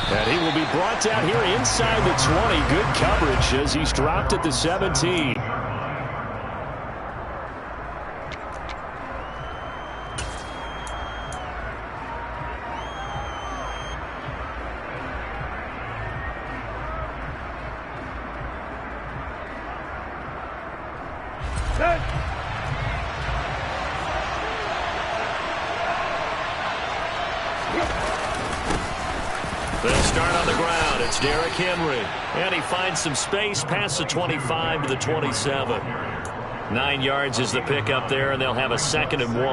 And he will be brought down here inside the 20. Good coverage as he's dropped at the 17. They'll start on the ground. It's Derrick Henry. And he finds some space past the 25 to the 27. 9 yards is the pickup there, and they'll have a 2nd and 1.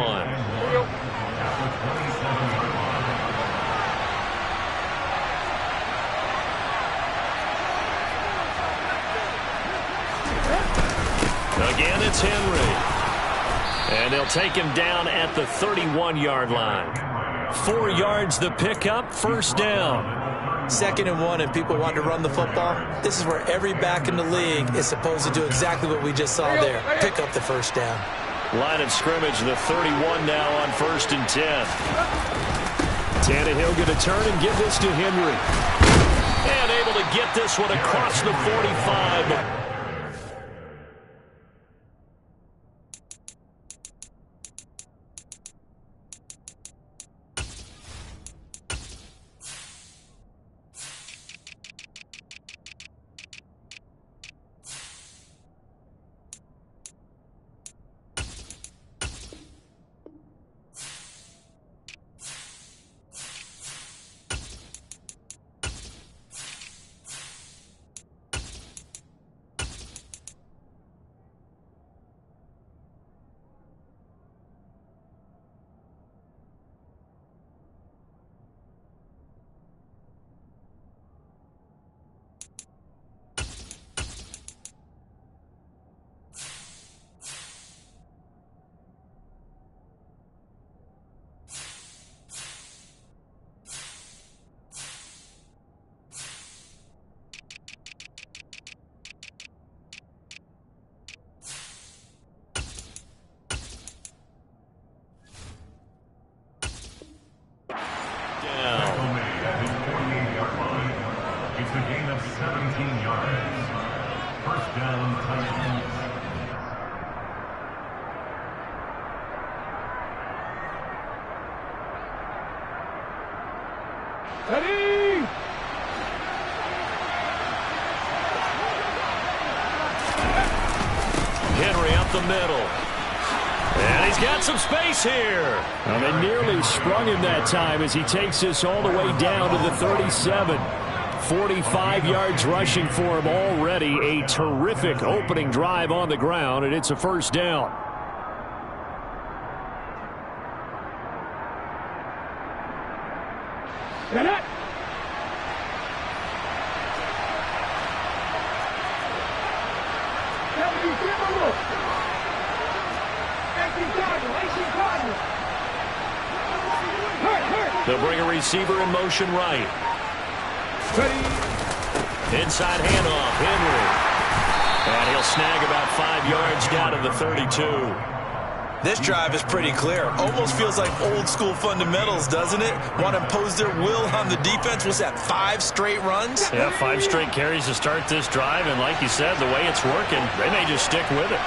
Again, it's Henry. And they'll take him down at the 31-yard line. 4 yards the pickup, 1st down. 2nd and 1, and people want to run the football. This is where every back in the league is supposed to do exactly what we just saw there. Pick up the 1st down. Line of scrimmage, the 31 now on 1st and 10. Tannehill going to turn and give this to Henry. And able to get this one across the 45. It's a gain of 17 yards. 1st down, Titans. Ready! Henry up the middle. And he's got some space here. Well, they nearly sprung him that time as he takes this all the way down to the 37. 45 yards rushing for him already. A terrific opening drive on the ground, and it's a 1st down. They'll bring a receiver in motion right. Inside handoff, Henry. And he'll snag about 5 yards down to the 32. This drive is pretty clear. Almost feels like old school fundamentals, doesn't it? Want to impose their will on the defense. What's that, 5 straight runs? Yeah, 5 straight carries to start this drive. And like you said, the way it's working, they may just stick with it.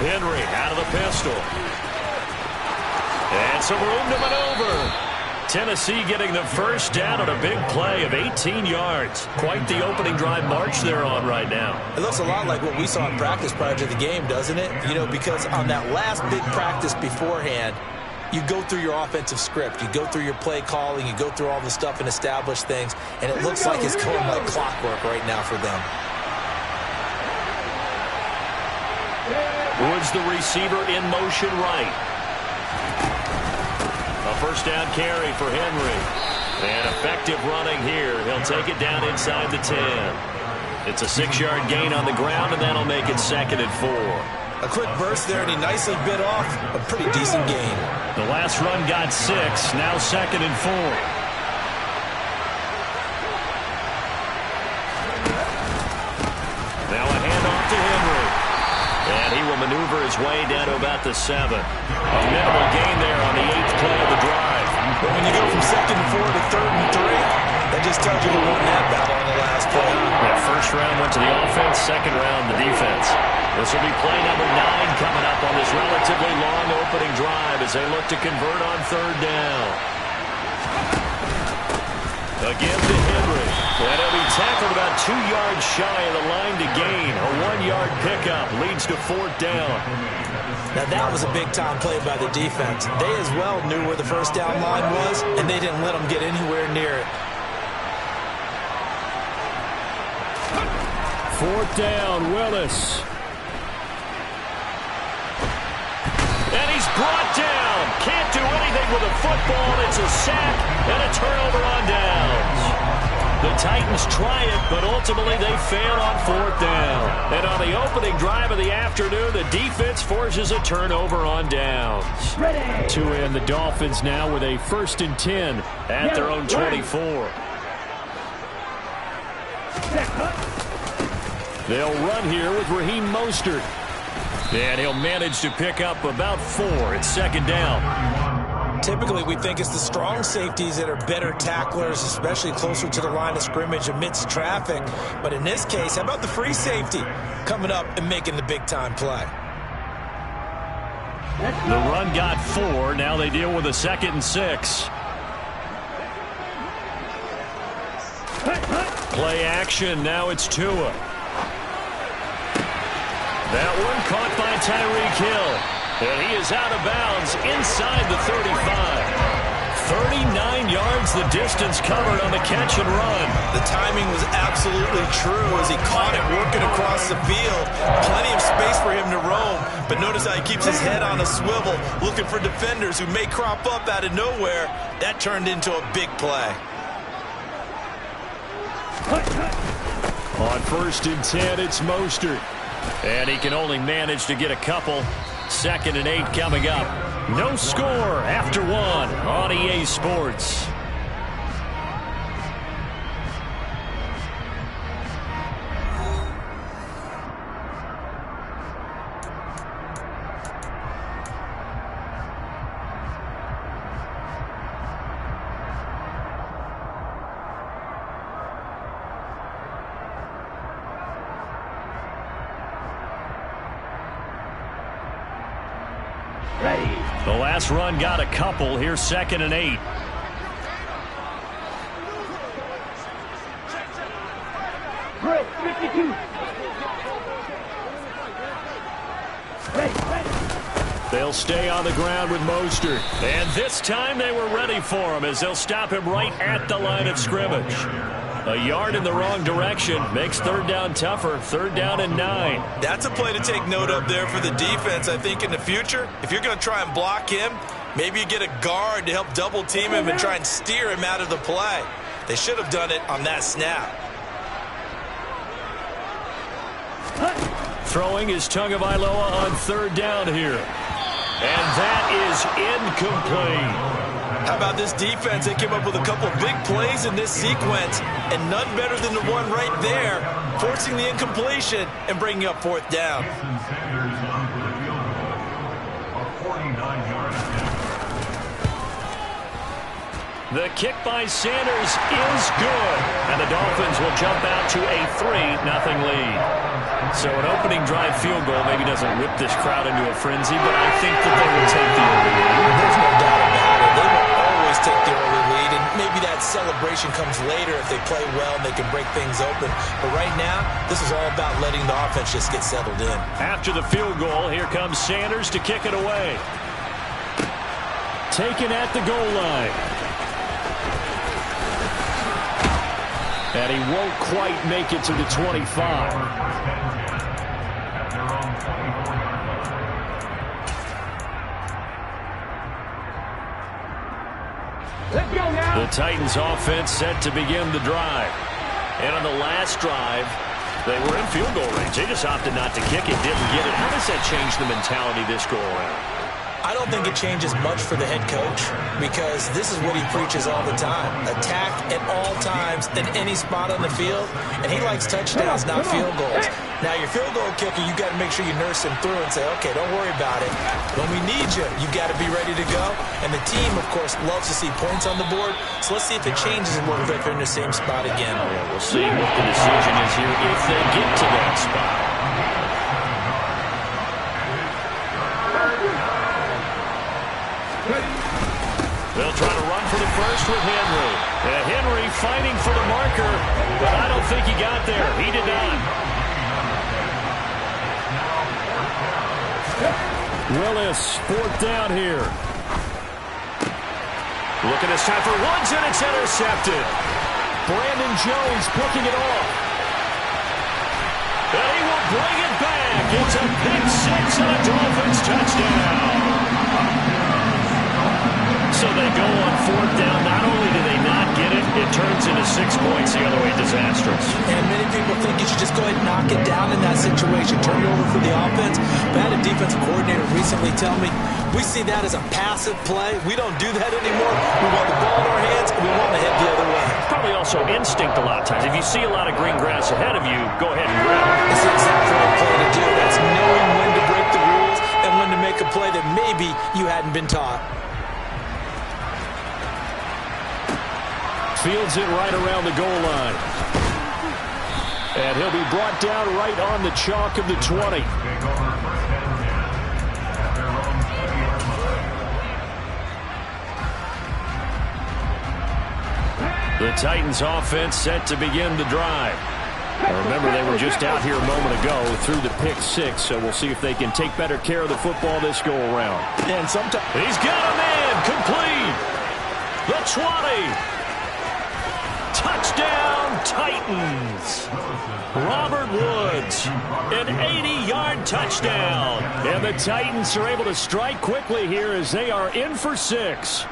Henry out of the pistol. And some room to maneuver. Tennessee getting the 1st down on a big play of 18 yards. Quite the opening drive march they're on right now. It looks a lot like what we saw in practice prior to the game, doesn't it? You know, because on that last big practice beforehand, you go through your offensive script. You go through your play calling. You go through all the stuff and establish things. And it looks like it's going like clockwork right now for them. Woods, the receiver, in motion right. A 1st down carry for Henry. And effective running here. He'll take it down inside the 10. It's a 6-yard gain on the ground, and that'll make it 2nd and 4. A quick burst there, and he nicely bit off a pretty decent gain. The last run got 6. Now 2nd and 4. Now a handoff to Henry. And he will maneuver his way down to about the 7. A minimal gain there on the 8th play of the drive. But when you go from 2nd and 4 to 3rd and 3, that just tells you who won that battle on the last play. That first round went to the offense, second round the defense. This will be play number 9 coming up on this relatively long opening drive as they look to convert on 3rd down. Again to Henry. And he'll be tackled about 2 yards shy of the line to gain. A 1-yard pickup leads to 4th down. Now that was a big-time play by the defense. They as well knew where the first down line was, and they didn't let them get anywhere near it. 4th down, Willis. And he's brought down. Can't do anything with a football. It's a sack and a turnover on downs. The Titans try it, but ultimately they fail on 4th down. And on the opening drive of the afternoon, the defense forces a turnover on downs. To end the Dolphins now with a 1st and 10 at their own 24. They'll run here with Raheem Mostert. And he'll manage to pick up about 4 at 2nd down. Typically, we think it's the strong safeties that are better tacklers, especially closer to the line of scrimmage amidst traffic. But in this case, how about the free safety coming up and making the big-time play? The run got 4. Now they deal with a 2nd and 6. Play action. Now it's Tua. That one caught by Tyreek Hill. And he is out of bounds inside the 35. 39 yards the distance covered on the catch and run. The timing was absolutely true as he caught it working across the field. Plenty of space for him to roam. But notice how he keeps his head on a swivel, looking for defenders who may crop up out of nowhere. That turned into a big play. On 1st and 10, it's Mostert. And he can only manage to get a couple. 2nd and 8 coming up. No score after 1 on EA Sports. The last run got a couple. Here's 2nd and 8. They'll stay on the ground with Mostert. And this time they were ready for him as they'll stop him right at the line of scrimmage. A yard in the wrong direction makes 3rd down tougher. 3rd down and 9. That's a play to take note of there for the defense. I think in the future, if you're going to try and block him, maybe you get a guard to help double team him and try and steer him out of the play. They should have done it on that snap. Throwing is Tagovailoa on 3rd down here. And that is incomplete. How about this defense? They came up with a couple of big plays in this sequence, and none better than the one right there, forcing the incompletion and bringing up 4th down. The kick by Sanders is good, and the Dolphins will jump out to a 3-0 lead. So an opening drive field goal maybe doesn't whip this crowd into a frenzy, but I think that they will take the early lead. There's no doubt about it. They will always take the early lead, and maybe that celebration comes later if they play well and they can break things open. But right now, this is all about letting the offense just get settled in. After the field goal, here comes Sanders to kick it away. Taken at the goal line. And he won't quite make it to the 25. The Titans offense set to begin the drive. And on the last drive, they were in field goal range. They just opted not to kick it, didn't get it. How does that change the mentality this go around? I don't think it changes much for the head coach because this is what he preaches all the time. Attack at all times in any spot on the field, and he likes touchdowns, not field goals. Now, your field goal kicker, you got to make sure you nurse him through and say, okay, don't worry about it. When we need you, you got to be ready to go. And the team, of course, loves to see points on the board, so let's see if it changes a little bit if they're in the same spot again. Yeah, we'll see what the decision is here if they get to that spot. They'll try to run for the first with Henry. Henry fighting for the marker, but I don't think he got there. He did not. Willis, 4th down here. Looking this time for Woods, and it's intercepted. Brandon Jones picking it off. And he will bring it back. It's a pick 6 and a Dolphins touchdown. So they go on 4th down. Not only do they not get it, it turns into 6 points the other way. Disastrous. And many people think you should just go ahead and knock it down in that situation. Turn it over for the offense. But I had a defensive coordinator recently tell me, we see that as a passive play. We don't do that anymore. We want the ball in our hands, and we want to head the other way. Probably also instinct a lot of times. If you see a lot of green grass ahead of you, go ahead and grab it. That's the exact right play to do. That's knowing when to break the rules and when to make a play that maybe you hadn't been taught. Fields it right around the goal line. And he'll be brought down right on the chalk of the 20. The Titans offense set to begin the drive. Now remember, they were just out here a moment ago through the pick 6, so we'll see if they can take better care of the football this go around. And sometimes he's got a man complete. The 20. Touchdown, Titans. Robert Woods, an 80-yard touchdown. And the Titans are able to strike quickly here as they are in for 6.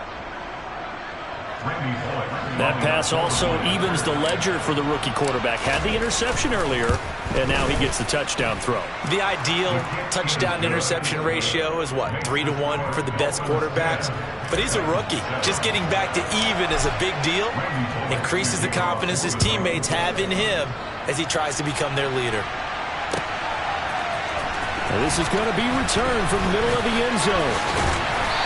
That pass also evens the ledger for the rookie quarterback. Had the interception earlier, and now he gets the touchdown throw. The ideal touchdown-interception ratio is, what, 3-to-1 for the best quarterbacks? But he's a rookie. Just getting back to even is a big deal. Increases the confidence his teammates have in him as he tries to become their leader. Now this is going to be returned from the middle of the end zone.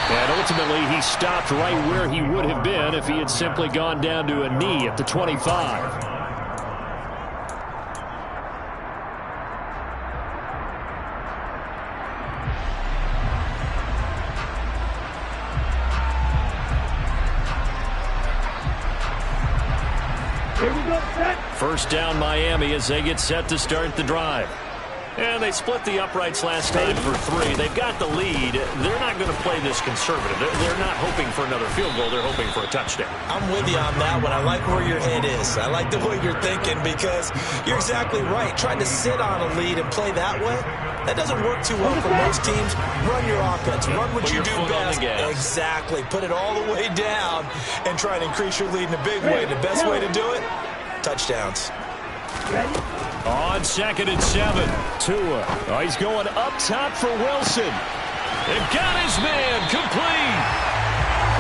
And ultimately, he stopped right where he would have been if he had simply gone down to a knee at the 25. First down, Miami, as they get set to start the drive. And they split the uprights last time for 3. They've got the lead. They're not going to play this conservative. They're not hoping for another field goal. They're hoping for a touchdown. I'm with you on that one. I like where your head is. I like the way you're thinking because you're exactly right. Trying to sit on a lead and play that way, that doesn't work too well for most teams. Run your offense. Run what you do best. Exactly. Put it all the way down and try and increase your lead in a big way. The best way to do it, touchdowns. On 2nd and 7, Tua. Oh, he's going up top for Wilson. And got his man complete.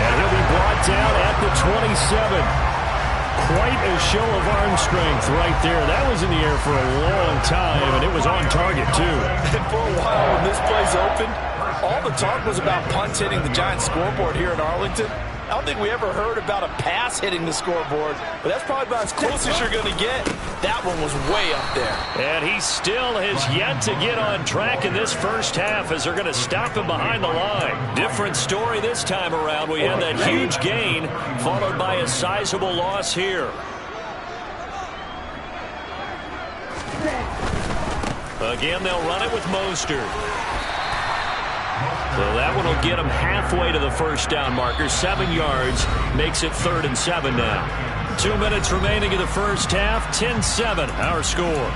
And he'll be brought down at the 27. Quite a show of arm strength right there. That was in the air for a long time, and it was on target, too. And for a while when this play's open, all the talk was about punts hitting the Giants scoreboard here in Arlington. I don't think we ever heard about a pass hitting the scoreboard, but that's probably about as close as you're going to get. That one was way up there. And he still has yet to get on track in this first half as they're going to stop him behind the line. Different story this time around. We had that huge gain followed by a sizable loss here. Again, they'll run it with Mostert. So that one will get him halfway to the first down marker. 7 yards makes it 3rd and 7 now. 2 minutes remaining in the first half. 10-7 our score.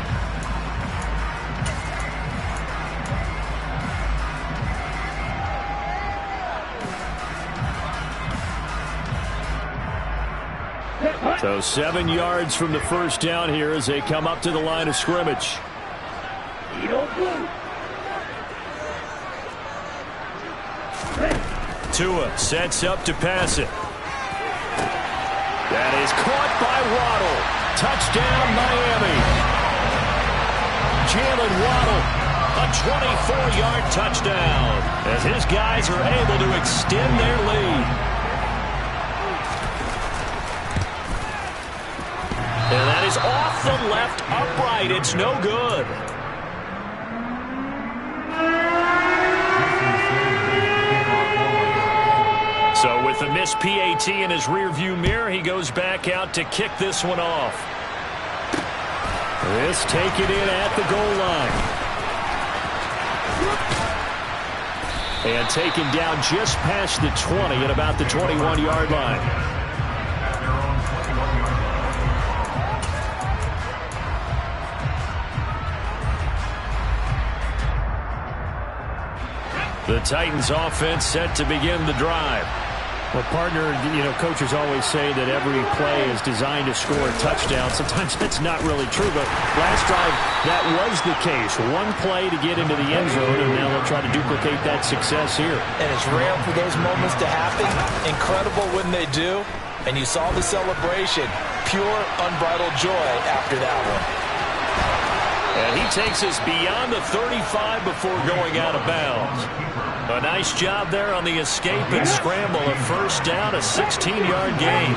So 7 yards from the first down here as they come up to the line of scrimmage. Tua sets up to pass it. That is caught by Waddle. Touchdown, Miami. Jalen Waddle, a 24-yard touchdown, as his guys are able to extend their lead. And that is off the left upright. It's no good. So with the missed PAT in his rearview mirror, he goes back out to kick this one off. This taken in at the goal line. And taken down just past the 20 at about the 21-yard line. The Titans offense set to begin the drive. Well, partner, coaches always say that every play is designed to score a touchdown. Sometimes that's not really true, but last drive, that was the case. One play to get into the end zone, and now they'll try to duplicate that success here. And it's rare for those moments to happen. Incredible when they do. And you saw the celebration. Pure, unbridled joy after that one. And he takes us beyond the 35 before going out of bounds. A nice job there on the escape and scramble. A first down, a 16-yard gain.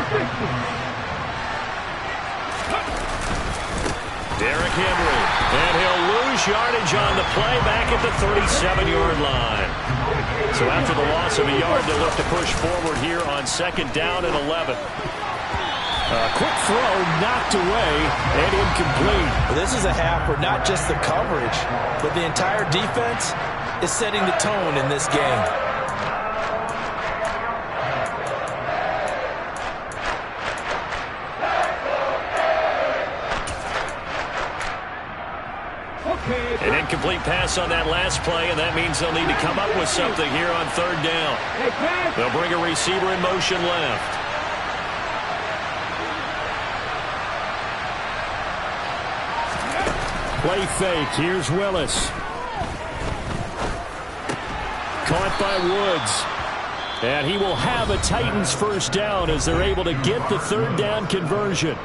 Derrick Henry. And he'll lose yardage on the play back at the 37-yard line. So after the loss of a yard, they'll look to push forward here on second down and 11. Quick throw knocked away and incomplete. Well, this is a half where not just the coverage, but the entire defense is setting the tone in this game. An incomplete pass on that last play, and that means they'll need to come up with something here on third down. They'll bring a receiver in motion left. Play fake. Here's Willis. Caught by Woods. And he will have a Titans first down as they're able to get the third down conversion.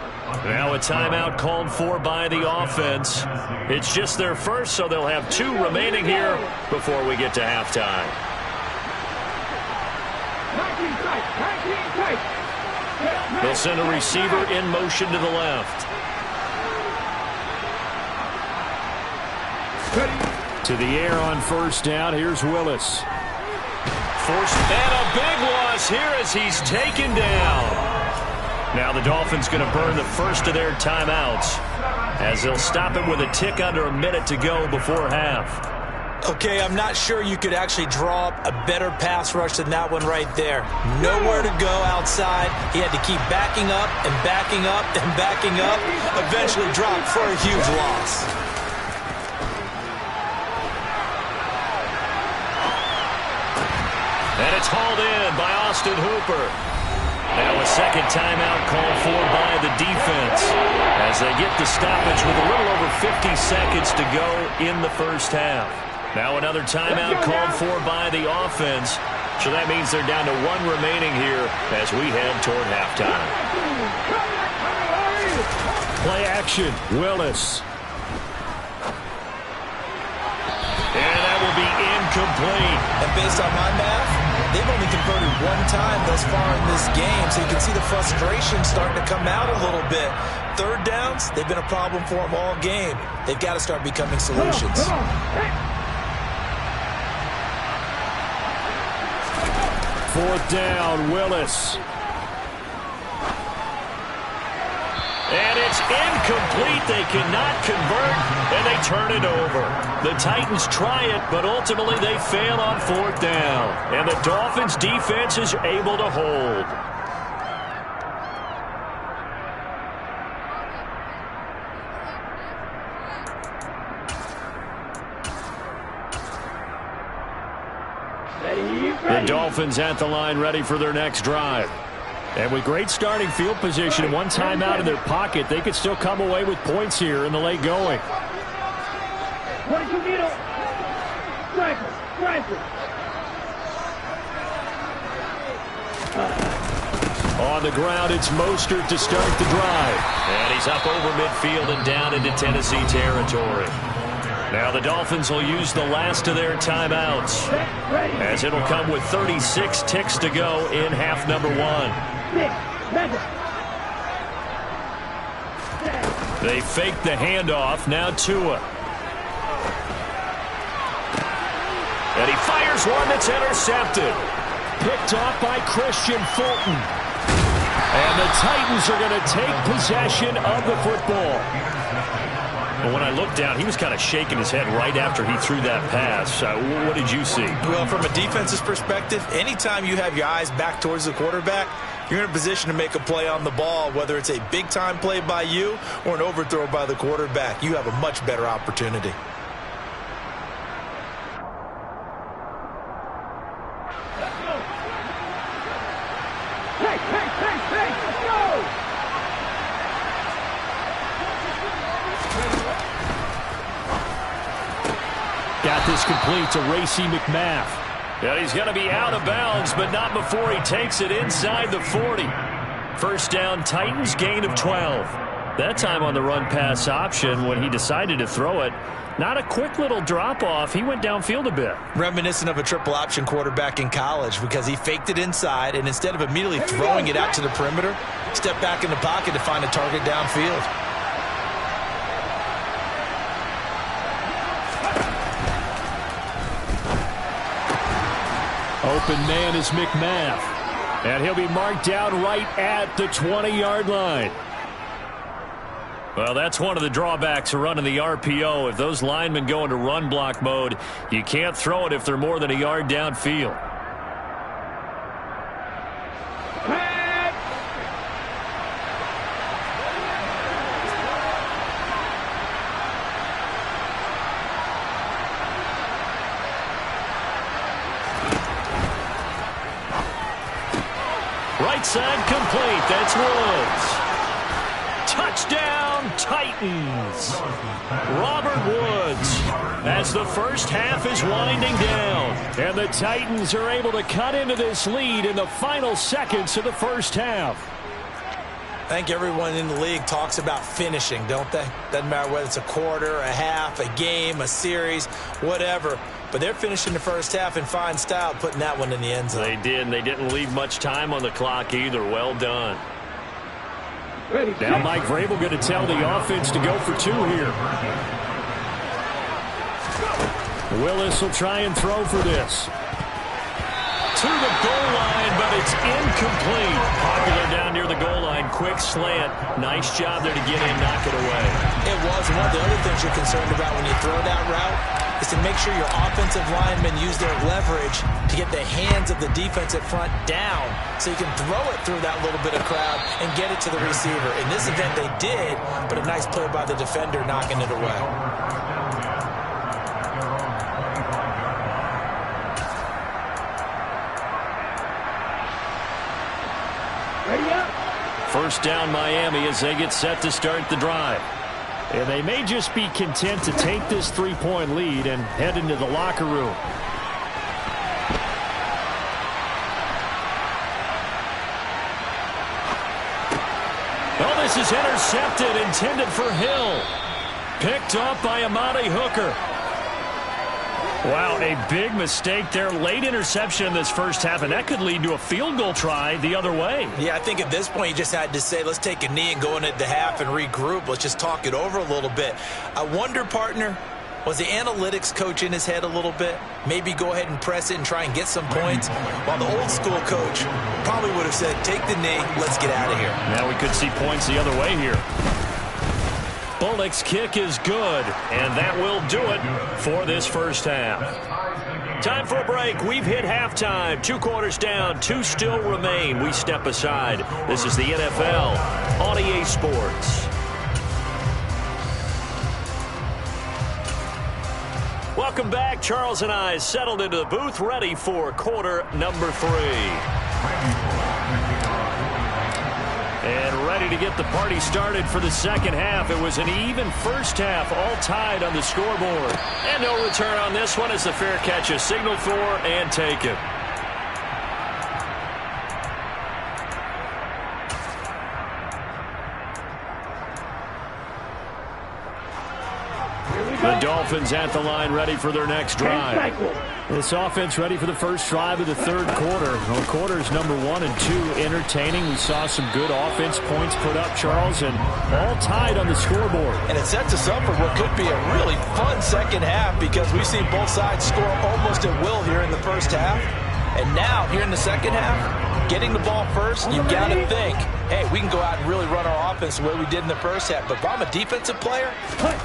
Now a timeout called for by the offense. It's just their first, so they'll have 2 remaining here before we get to halftime. They'll send a receiver in motion to the left. To the air on first down. Here's Willis. Forced, and a big loss here as he's taken down. Now the Dolphins going to burn the first of their timeouts as they'll stop it with a tick under a minute to go before half. Okay, I'm not sure you could actually draw up a better pass rush than that one right there. Nowhere to go outside. He had to keep backing up and backing up and backing up. Eventually dropped for a huge loss. And it's hauled in by Austin Hooper. Now a second timeout called for by the defense as they get the stoppage with a little over 50 seconds to go in the first half. Now another timeout called for by the offense. So that means they're down to 1 remaining here as we head toward halftime. Play action. Willis. And that will be incomplete. And based on my math, they've only converted 1 time thus far in this game, so you can see the frustration starting to come out a little bit. Third downs, they've been a problem for them all game. They've got to start becoming solutions. Fourth down, Willis. And it's incomplete. They cannot convert, and they turn it over. The Titans try it, but ultimately they fail on fourth down. And the Dolphins' defense is able to hold. The Dolphins at the line ready for their next drive. And with great starting field position and 1 timeout in their pocket, they could still come away with points here in the late going. 22 middle. Striker. On the ground, it's Mostert to start the drive. And he's up over midfield and down into Tennessee territory. Now the Dolphins will use the last of their timeouts, as it'll come with 36 ticks to go in half number 1. They fake the handoff. Now Tua. And he fires one that's intercepted. Picked off by Christian Fulton. And the Titans are going to take possession of the football. But when I looked down, he was kind of shaking his head right after he threw that pass. What did you see? Well, from a defense's perspective, anytime you have your eyes back towards the quarterback, you're in a position to make a play on the ball, whether it's a big-time play by you or an overthrow by the quarterback. You have a much better opportunity. Got this complete to Racey McMath. Yeah, he's going to be out of bounds, but not before he takes it inside the 40. First down, Titans, gain of 12. That time on the run-pass option when he decided to throw it. Not a quick little drop-off. He went downfield a bit. Reminiscent of a triple-option quarterback in college because he faked it inside, and instead of immediately throwing it out to the perimeter, stepped back in the pocket to find a target downfield. Open man is McMath. And he'll be marked down right at the 20-yard line. Well, that's one of the drawbacks of running the RPO. If those linemen go into run block mode, you can't throw it if they're more than a yard downfield. Right side complete. That's Woods. Touchdown, Titans. Robert Woods, as the first half is winding down. And the Titans are able to cut into this lead in the final seconds of the first half. I think everyone in the league talks about finishing, don't they? Doesn't matter whether it's a quarter, a half, a game, a series, whatever. But they're finishing the first half in fine style, putting that one in the end zone. They did, and they didn't leave much time on the clock either. Well done. Now Mike Vrabel going to tell the offense to go for 2 here. Willis will try and throw for this. To the goal line, but it's incomplete. Popular down near the goal line. Quick slant. Nice job there to get in, knock it away. It was. One of the other things you're concerned about when you throw that route is to make sure your offensive linemen use their leverage to get the hands of the defensive front down so you can throw it through that little bit of crowd and get it to the receiver. In this event, they did, but a nice play by the defender knocking it away. First down, Miami, as they get set to start the drive. And they may just be content to take this 3-point lead and head into the locker room. Oh, this is intercepted, intended for Hill. Picked up by Amani Hooker. Wow, a big mistake there. Late interception in this first half, and that could lead to a field goal try the other way. Yeah, I think at this point you just had to say, let's take a knee and go into the half and regroup. Let's just talk it over a little bit. I wonder, partner, was the analytics coach in his head a little bit? Maybe go ahead and press it and try and get some points? While the old school coach probably would have said, take the knee, let's get out of here. Now we could see points the other way here. Bullock's kick is good, and that will do it for this first half. Time for a break. We've hit halftime. 2 quarters down, 2 still remain. We step aside. This is the NFL on EA Sports. Welcome back. Charles and I settled into the booth, ready for quarter number 3. And ready to get the party started for the second half. It was an even first half, all tied on the scoreboard. And no return on this one as the fair catch is signaled for and taken. The Dolphins at the line ready for their next drive. This offense ready for the first drive of the third quarter. Well, quarters number 1 and 2 entertaining. We saw some good offense points put up, Charles, and all tied on the scoreboard. And it sets us up for what could be a really fun second half because we've seen both sides score almost at will here in the first half. And now, here in the second half, getting the ball first, you've got to think, hey, we can go out and really run our offense the way we did in the first half. But if I'm a defensive player,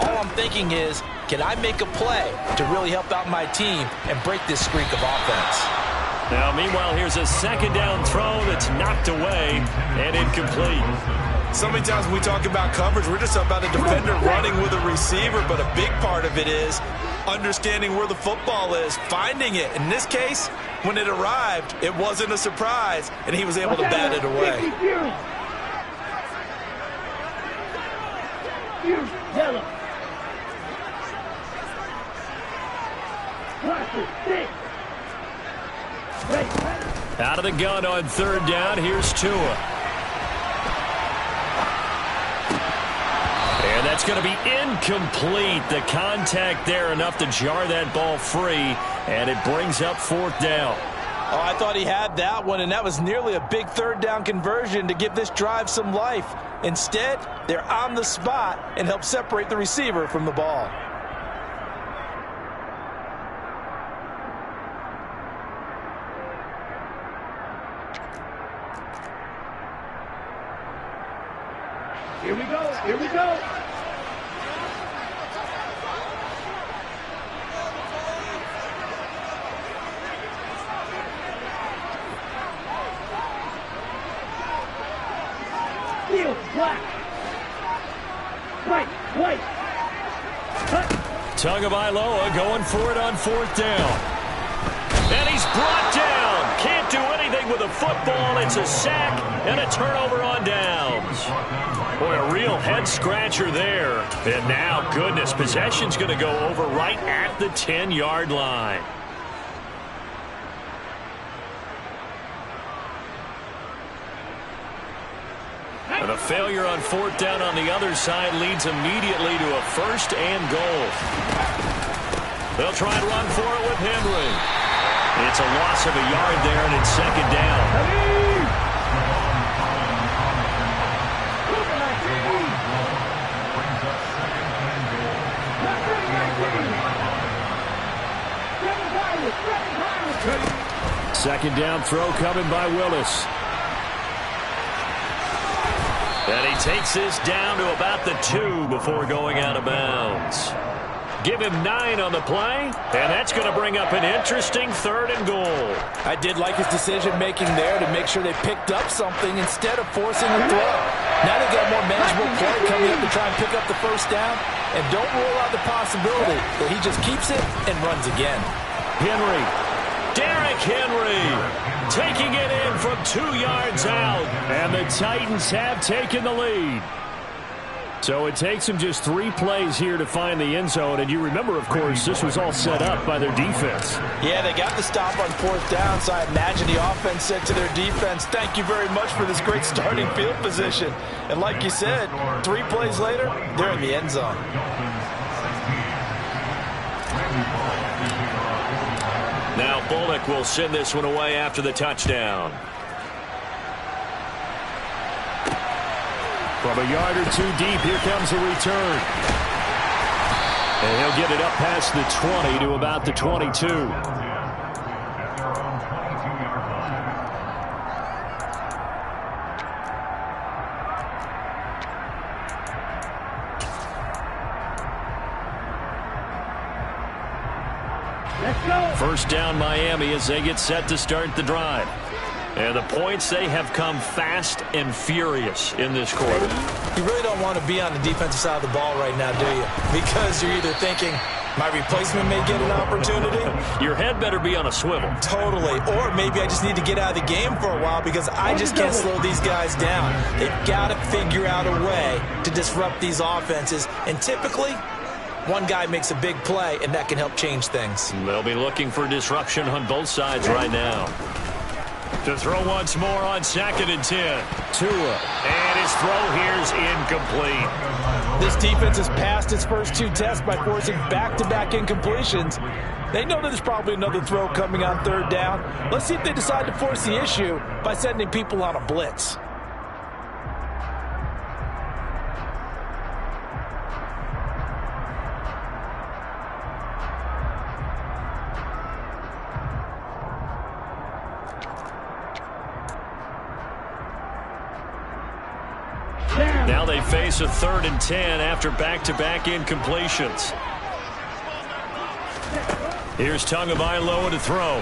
all I'm thinking is, can I make a play to really help out my team and break this streak of offense? Now, meanwhile, here's a second down throw that's knocked away and incomplete. So many times when we talk about coverage, we're just about a defender running with a receiver, but a big part of it is understanding where the football is, finding it. In this case, when it arrived, it wasn't a surprise, and he was able to bat it away. Out of the gun on third down, here's Tua. And that's going to be incomplete. The contact there enough to jar that ball free, and it brings up fourth down. Oh, I thought he had that one, and that was nearly a big third down conversion to give this drive some life. Instead, they're on the spot and help separate the receiver from the ball. Here we go. Here we go. Field black. White. Tagovailoa going for it on fourth down. And he's brought down. Can't do anything with a football. It's a sack and a turnover on downs. Boy, a real head-scratcher there. And now, goodness, possession's going to go over right at the 10-yard line. And a failure on fourth down on the other side leads immediately to a first and goal. They'll try and run for it with Henry. It's a loss of a yard there, and it's second down. Second down throw coming by Willis. And he takes this down to about the 2 before going out of bounds. Give him 9 on the play, and that's going to bring up an interesting third and goal. I did like his decision-making there to make sure they picked up something instead of forcing a throw. Now they've got more manageable play coming up to try and pick up the first down, and don't rule out the possibility that he just keeps it and runs again. Henry. Derrick Henry taking it in from 2 yards out. And the Titans have taken the lead. So it takes them just 3 plays here to find the end zone. And you remember, of course, this was all set up by their defense. Yeah, they got the stop on fourth down, so I imagine the offense said to their defense, thank you very much for this great starting field position. And like you said, 3 plays later, they're in the end zone. Now Bullock will send this one away after the touchdown. From a yard or 2 deep, here comes a return. And he'll get it up past the 20 to about the 22. First down Miami as they get set to start the drive. And the points, they have come fast and furious in this quarter. You really don't want to be on the defensive side of the ball right now, do you? Because you're either thinking, my replacement may get an opportunity. Your head better be on a swivel. Totally. Or maybe I just need to get out of the game for a while because I just can't slow these guys down. They've got to figure out a way to disrupt these offenses. And typically, one guy makes a big play, and that can help change things. They'll be looking for disruption on both sides right now. To throw once more on 2nd and 10. Tua. And his throw here's incomplete. This defense has passed its first 2 tests by forcing back-to-back incompletions. They know that there's probably another throw coming on 3rd down. Let's see if they decide to force the issue by sending people on a blitz. Now they face a 3rd and 10 after back-to-back incompletions. Here's Tagovailoa to throw.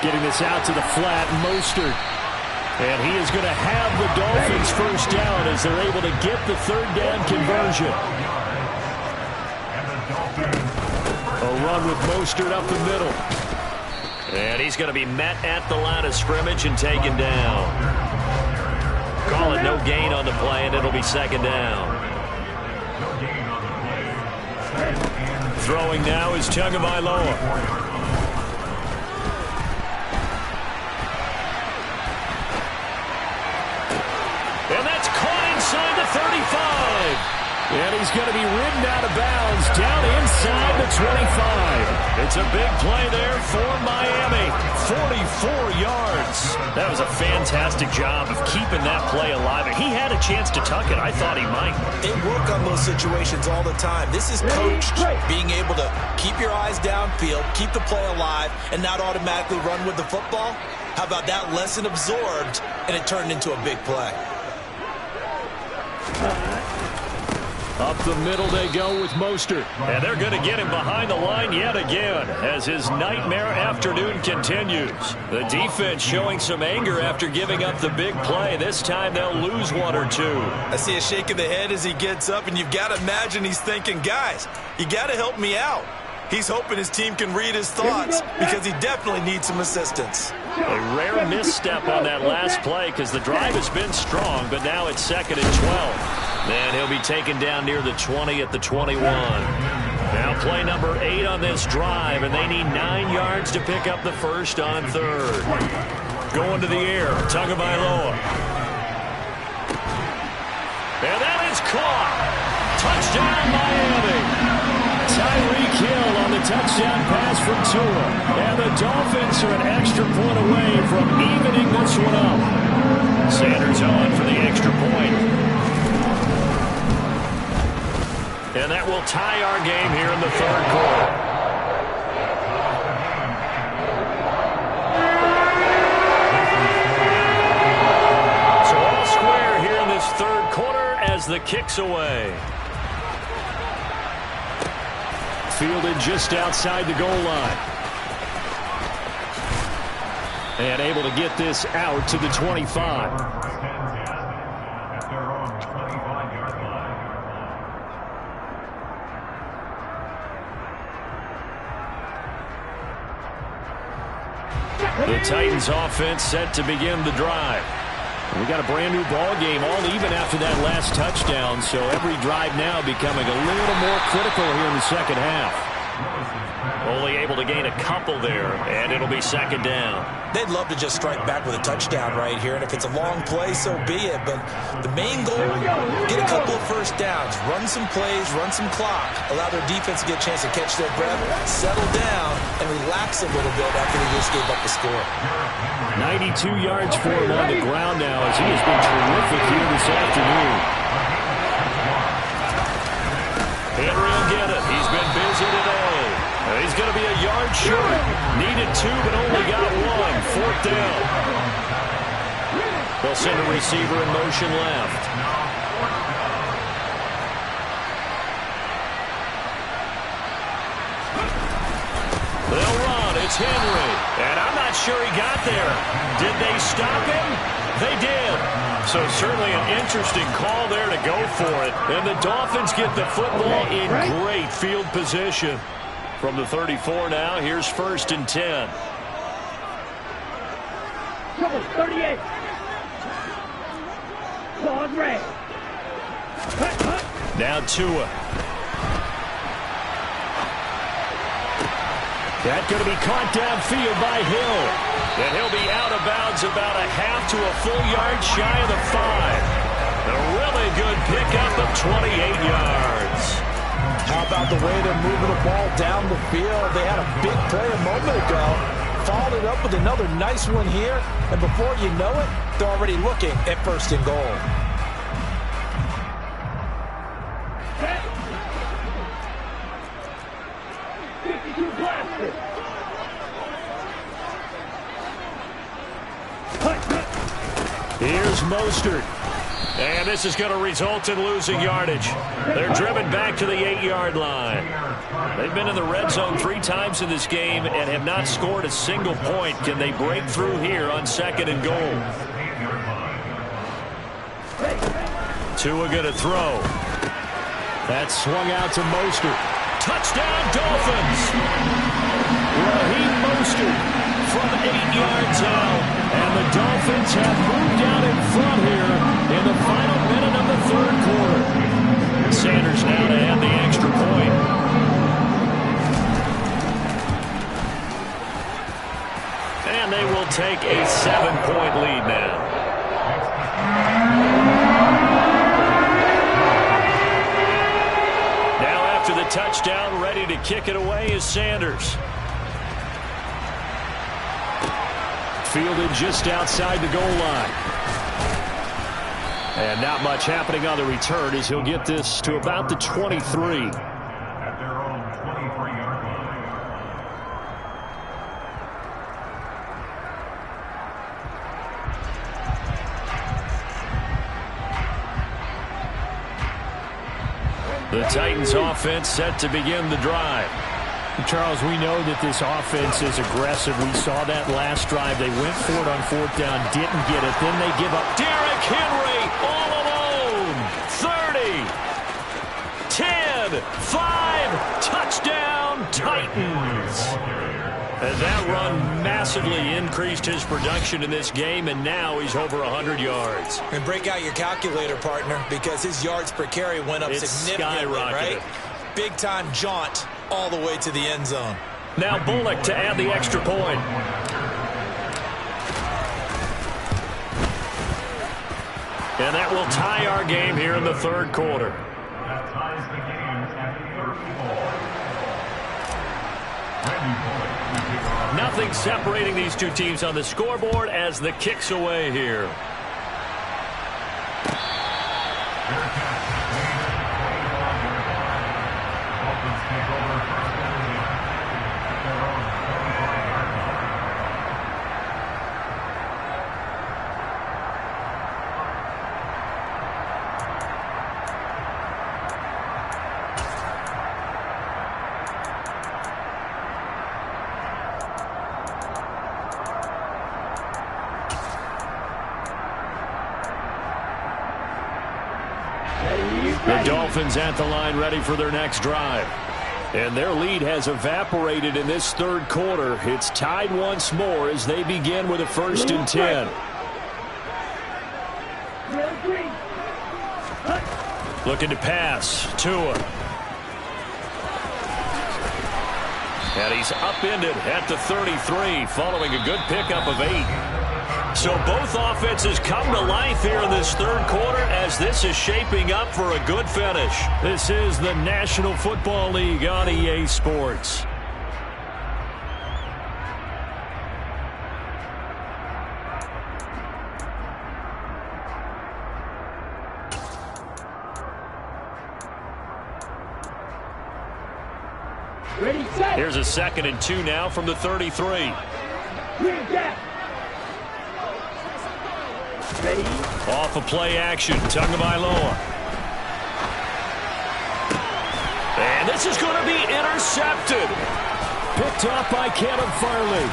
Getting this out to the flat, Mostert. And he is going to have the Dolphins first down as they're able to get the 3rd down conversion. A run with Mostert up the middle. And he's going to be met at the line of scrimmage and taken down. Call it no gain on the play, and it'll be 2nd down. Throwing now is Tagovailoa. And that's caught inside the 35. And he's going to be ridden out of bounds down inside the 25. It's a big play there for Miami. 44 yards. That was a fantastic job of keeping that play alive. He had a chance to tuck it. I thought he might. They work on those situations all the time. This is coached, being able to keep your eyes downfield, keep the play alive, and not automatically run with the football. How about that lesson absorbed, and it turned into a big play? Up the middle they go with Mostert. And they're going to get him behind the line yet again as his nightmare afternoon continues. The defense showing some anger after giving up the big play. This time they'll lose 1 or 2. I see a shake of the head as he gets up, and you've got to imagine he's thinking, guys, you got to help me out. He's hoping his team can read his thoughts because he definitely needs some assistance. A rare misstep on that last play because the drive has been strong, but now it's 2nd and 12. And he'll be taken down near the 20 at the 21. Now play number 8 on this drive, and they need 9 yards to pick up the first on 3rd. Going to the air, Tagovailoa. And that is caught. Touchdown, Miami. Tyreek Hill on the touchdown pass from Tua. And the Dolphins are an extra point away from evening this one up. Sanders on for the extra point. And that will tie our game here in the 3rd quarter. So all square here in this 3rd quarter as the kick's away. Fielded just outside the goal line. And able to get this out to the 25. The Titans offense set to begin the drive. We got a brand new ball game, all even after that last touchdown, so every drive now becoming a little more critical here in the 2nd half. Only able to gain a couple there, and it'll be 2nd down. They'd love to just strike back with a touchdown right here, and if it's a long play, so be it. But the main goal, get a couple of first downs, run some plays, run some clock, allow their defense to get a chance to catch their breath, settle down, and relax a little bit after they just gave up the score. 92 yards for him on the ground now as he has been terrific here this afternoon. Henry will get it. He's been busy today. He's going to be a yard short. Needed 2, but only got 1. 4th down. They'll send a receiver in motion left. They'll run. It's Henry. And I'm not sure he got there. Did they stop him? They did. So certainly an interesting call there to go for it. And the Dolphins get the football in great field position. From the 34 now, here's 1st and 10. Trouble, 38. Ball red. Now Tua. That's going to be caught downfield by Hill. And he'll be out of bounds about a half to a full yard shy of the 5. A really good pickup of 28 yards. How about the way they're moving the ball down the field? They had a big play a moment ago. Followed it up with another nice one here. And before you know it, they're already looking at 1st and goal. Here's Mostert. And this is going to result in losing yardage. They're driven back to the 8-yard line. They've been in the red zone 3 times in this game and have not scored a single point. Can they break through here on 2nd and goal? Tua going to throw. That swung out to Mostert. Touchdown, Dolphins! Raheem Mostert from 8 yards out. And the Dolphins have moved out in front here in the final minute of the 3rd quarter. Sanders now to add the extra point. And they will take a 7-point lead now. Now after the touchdown, ready to kick it away is Sanders. Fielded just outside the goal line. And not much happening on the return as he'll get this to about the 23. At their own 23-yard line. The Titans offense set to begin the drive. Charles, we know that this offense is aggressive. We saw that last drive. They went for it on 4th down, didn't get it. Then they give up. Derrick Henry all alone. 30, 10, 5, touchdown Titans. And that run massively increased his production in this game, and now he's over 100 yards. And break out your calculator, partner, because his yards per carry went up significantly, right? Big-time jaunt all the way to the end zone. Now Bullock to add the extra point. And that will tie our game here in the 3rd quarter. That ties the game at 34. Nothing separating these two teams on the scoreboard as the kick's away here. The Dolphins at the line ready for their next drive. And their lead has evaporated in this 3rd quarter. It's tied once more as they begin with a 1st and 10. Looking to pass. Tua. And he's upended at the 33 following a good pickup of 8. So both offenses come to life here in this 3rd quarter as this is shaping up for a good finish. This is the National Football League on EA Sports. Ready, set. Here's a 2nd and 2 now from the 33. Ready. Off a play action, Tagovailoa. And this is going to be intercepted. Picked off by Caleb Farley.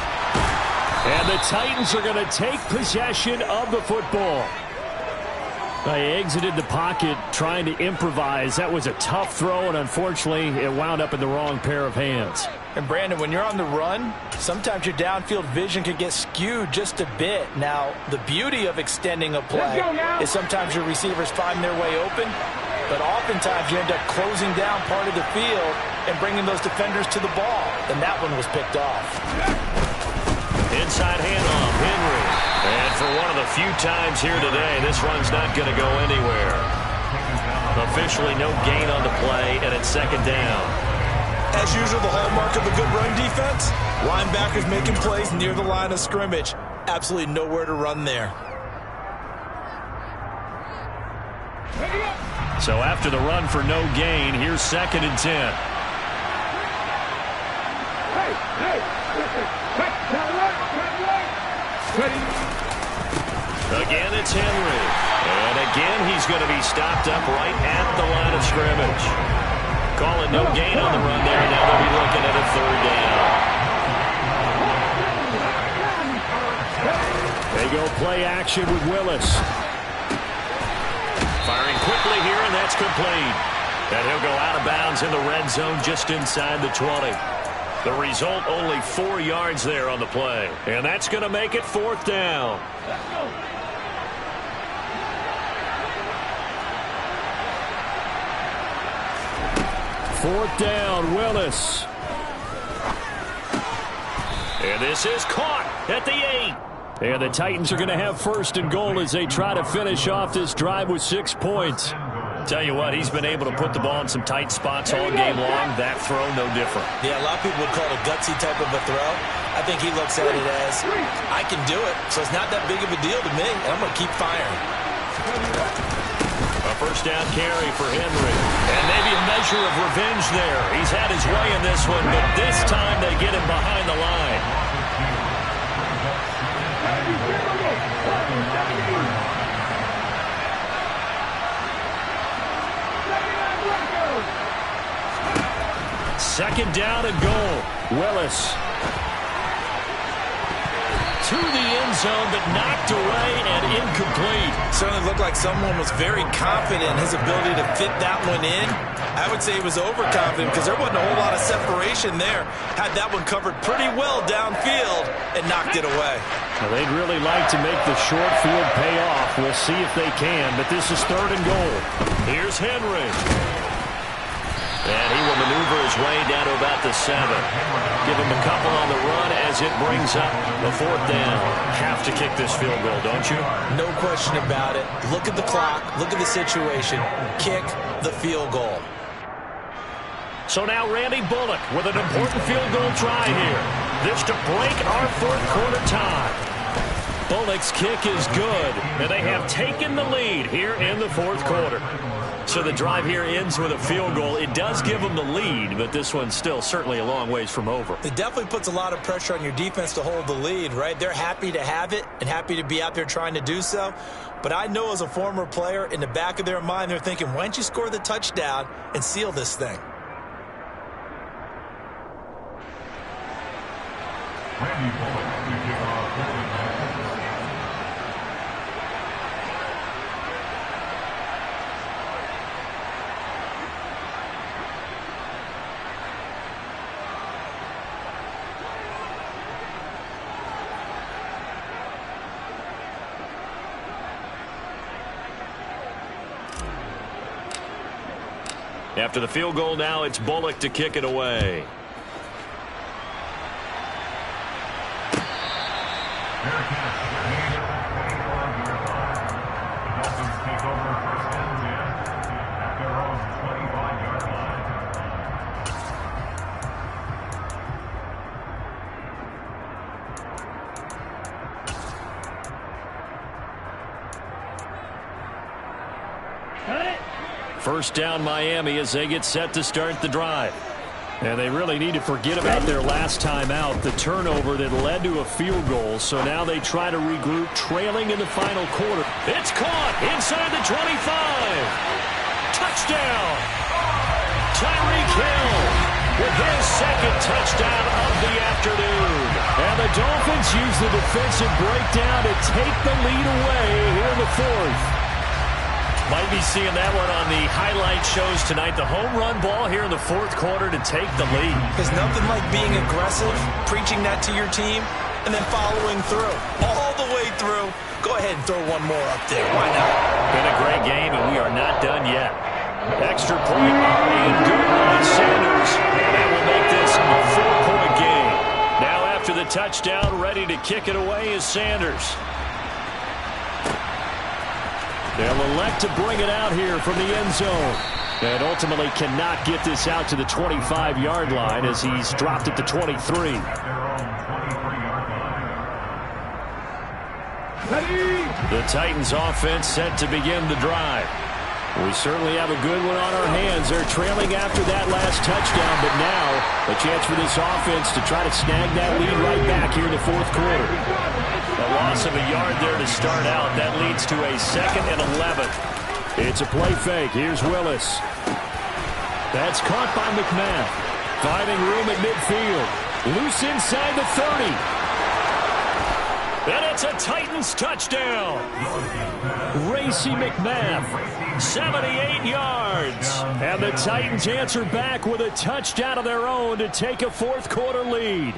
And the Titans are going to take possession of the football. They exited the pocket trying to improvise. That was a tough throw, and unfortunately, it wound up in the wrong pair of hands. And Brandon, when you're on the run, sometimes your downfield vision can get skewed just a bit. Now, the beauty of extending a play is sometimes your receivers find their way open, but oftentimes you end up closing down part of the field and bringing those defenders to the ball. and that one was picked off. Inside handoff, Henry. And for one of the few times here today, this run's not going to go anywhere. Officially no gain on the play, and it's second down. As usual, the hallmark of a good run defense, linebackers making plays near the line of scrimmage. Absolutely nowhere to run there. So after the run for no gain, here's 2nd and 10. Again, it's Henry. And again, he's going to be stopped up right at the line of scrimmage. Call it no gain on the run there. Now they'll be looking at a 3rd down. They go play action with Willis. Firing quickly here, and that's complete. And he'll go out of bounds in the red zone just inside the 20. The result, only 4 yards there on the play. And that's going to make it 4th down. Fourth down, Willis. And this is caught at the 8. And the Titans are going to have 1st and goal as they try to finish off this drive with 6 points. Tell you what, he's been able to put the ball in some tight spots all game long. That throw, no different. Yeah, a lot of people would call it a gutsy type of a throw. I think he looks at it as, I can do it, so it's not that big of a deal to me, and I'm going to keep firing. A 1st down carry for Henry. And maybe a measure of revenge there. He's had his way in this one, but this time they get him behind the line. Second down and goal. Willis. To the end zone, but knocked away and incomplete. Certainly looked like someone was very confident in his ability to fit that one in. I would say he was overconfident because there wasn't a whole lot of separation there. Had that one covered pretty well downfield and knocked it away. Well, they'd really like to make the short field pay off. We'll see if they can, but this is 3rd and goal. Here's Henry. And he will maneuver his way down to about the 7. Give him a couple on the run as it brings up the 4th down. Have to kick this field goal, don't you? No question about it. Look at the clock. Look at the situation. Kick the field goal. So now Randy Bullock with an important field goal try here. This to break our 4th quarter tie. Bullock's kick is good, and they have taken the lead here in the 4th quarter. So the drive here ends with a field goal. It does give them the lead, but this one's still certainly a long ways from over. It definitely puts a lot of pressure on your defense to hold the lead, right? They're happy to have it and happy to be out there trying to do so. But I know as a former player, in the back of their mind, they're thinking, why don't you score the touchdown and seal this thing? Randy Bullock to kick off. After the field goal now, it's Bullock to kick it away. First down Miami as they get set to start the drive. And they really need to forget about their last time out, the turnover that led to a field goal. So now they try to regroup, trailing in the final quarter. It's caught inside the 25. Touchdown. Tyreek Hill with his 2nd touchdown of the afternoon. And the Dolphins use the defensive breakdown to take the lead away here in the 4th. Might be seeing that one on the highlight shows tonight. The home run ball here in the 4th quarter to take the lead. There's nothing like being aggressive, preaching that to your team, and then following through. All the way through. Go ahead and throw one more up there. Why not? Been a great game, and we are not done yet. Extra point, and good by Sanders. And that will make this a 4-point the touchdown. Ready to kick it away is Sanders. They'll elect to bring it out here from the end zone. And ultimately cannot get this out to the 25-yard line as he's dropped at the 23. The Titans offense set to begin the drive. We certainly have a good one on our hands. They're trailing after that last touchdown, but now a chance for this offense to try to snag that lead right back here in the fourth quarter. A loss of a yard there to start out. That leads to a 2nd and 11. It's a play fake. Here's Willis. That's caught by McMahon. Finding room at midfield. Loose inside the 30. And it's a Titans touchdown. Racey McMahon, 78 yards. And the Titans answer back with a touchdown of their own to take a fourth quarter lead.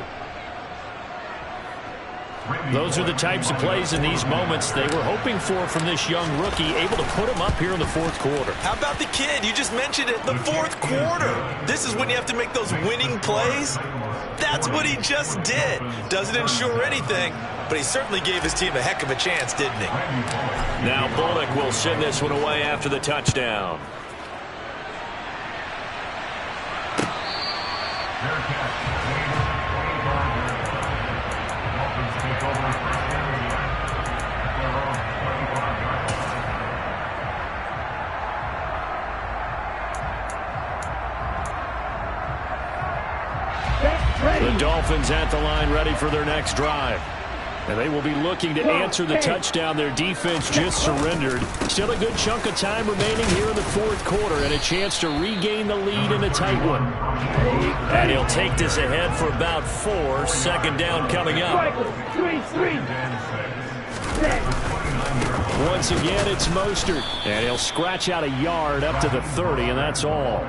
Those are the types of plays in these moments they were hoping for from this young rookie, able to put him up here in the fourth quarter. How about the kid? You just mentioned it, the fourth quarter. This is when you have to make those winning plays. That's what he just did. Doesn't ensure anything, but he certainly gave his team a heck of a chance, didn't he? Now Bullock will send this one away after the touchdown. The Dolphins at the line, ready for their next drive. And they will be looking to answer the touchdown their defense just surrendered. Still a good chunk of time remaining here in the fourth quarter and a chance to regain the lead in a tight one. And he'll take this ahead for about 4. 2nd down coming up. Once again, it's Mostert. And he'll scratch out a yard up to the 30, and that's all.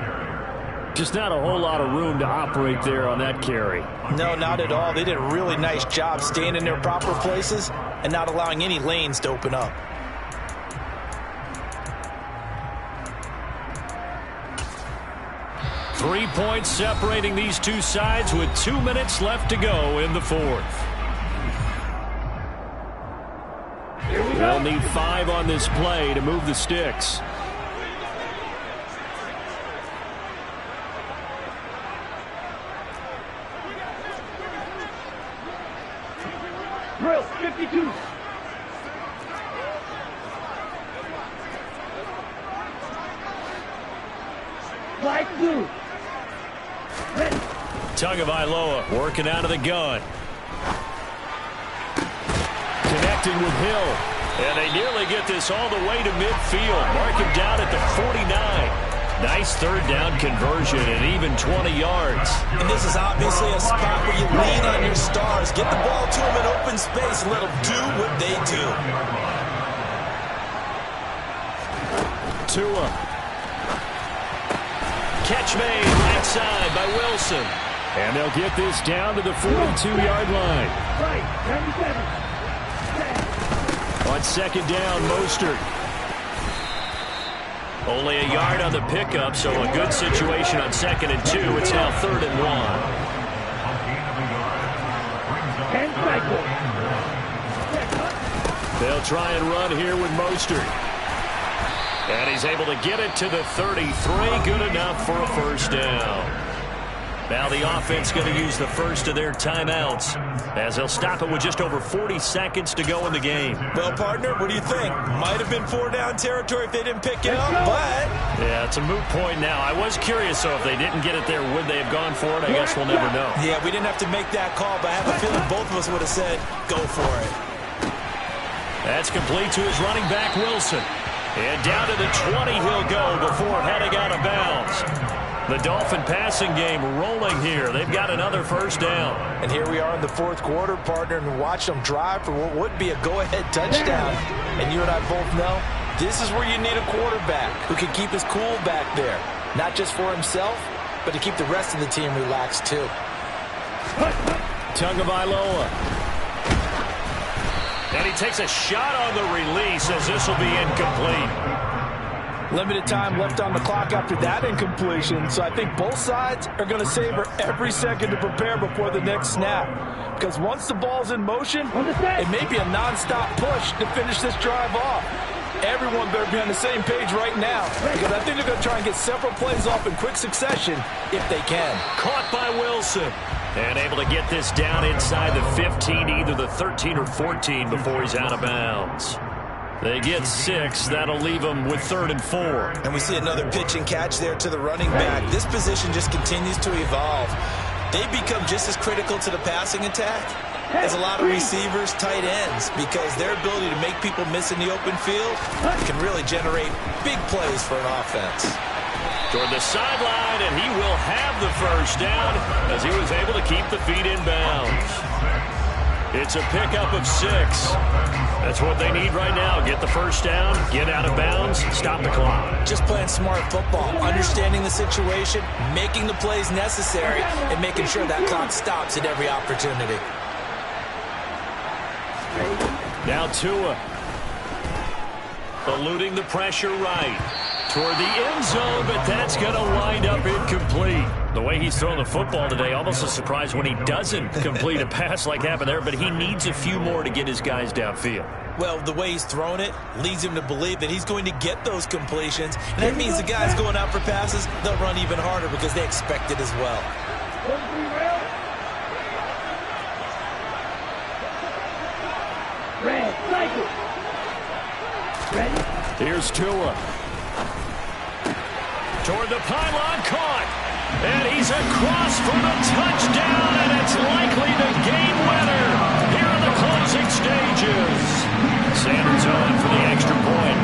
Just not a whole lot of room to operate there on that carry. No, not at all. They did a really nice job staying in their proper places and not allowing any lanes to open up. Three points separating these two sides with 2 minutes left to go in the fourth. They'll need 5 on this play to move the sticks. Drill 52. Flag blue. Ready. Tagovailoa working out of the gun. Connecting with Hill. And they nearly get this all the way to midfield. Mark him down at the 49. Nice third down conversion and even 20 yards. And this is obviously a spot where you lean on your stars. Get the ball to them in open space and let them do what they do. Tua. Catch made right side by Wilson. And they'll get this down to the 42-yard line. Right, 97. On 2nd down, Mostert. Only a yard on the pickup, so a good situation on 2nd and 2. It's now 3rd and 1. And cycle. They'll try and run here with Mostert. And he's able to get it to the 33. Good enough for a first down. Now the offense going to use the first of their timeouts as they'll stop it with just over 40 seconds to go in the game. Well, partner, what do you think? Might have been 4-down territory if they didn't pick it up, but... Yeah, it's a moot point now. I was curious, so if they didn't get it there, would they have gone for it? I guess we'll never know. Yeah, we didn't have to make that call, but I have a feeling both of us would have said, go for it. That's complete to his running back, Wilson. And down to the 20 he'll go before heading out of bounds. The Dolphin passing game rolling here. They've got another first down. And here we are in the fourth quarter, partner, and watch them drive for what would be a go-ahead touchdown. And you and I both know this is where you need a quarterback who can keep his cool back there. Not just for himself, but to keep the rest of the team relaxed too. Tagovailoa. And he takes a shot on the release as this will be incomplete. Limited time left on the clock after that incompletion, so I think both sides are going to savor every second to prepare before the next snap. Because once the ball's in motion, it may be a non-stop push to finish this drive off. Everyone better be on the same page right now, because I think they're going to try and get several plays off in quick succession if they can. Caught by Wilson. And able to get this down inside the 15, either the 13 or 14 before he's out of bounds. They get 6. That'll leave them with 3rd and 4. And we see another pitch and catch there to the running back. This position just continues to evolve. They become just as critical to the passing attack as a lot of receivers, tight ends, because their ability to make people miss in the open field can really generate big plays for an offense. Toward the sideline, and he will have the first down as he was able to keep the feet in bounds. It's a pickup of 6. That's what they need right now. Get the first down, get out of bounds, stop the clock. Just playing smart football, understanding the situation, making the plays necessary, and making sure that clock stops at every opportunity. Now Tua. Eluding the pressure right. Toward the end zone, but that's going to wind up incomplete. The way he's throwing the football today, almost a surprise when he doesn't complete a pass like happened there, but he needs a few more to get his guys downfield. Well, the way he's thrown it leads him to believe that he's going to get those completions, and that means the guys going out for passes, they'll run even harder because they expect it as well. Red, cycle. Ready? Here's Tua. Toward the pylon, caught. And he's across for the touchdown, and it's likely the game winner here in the closing stages. Sanders on for the extra point.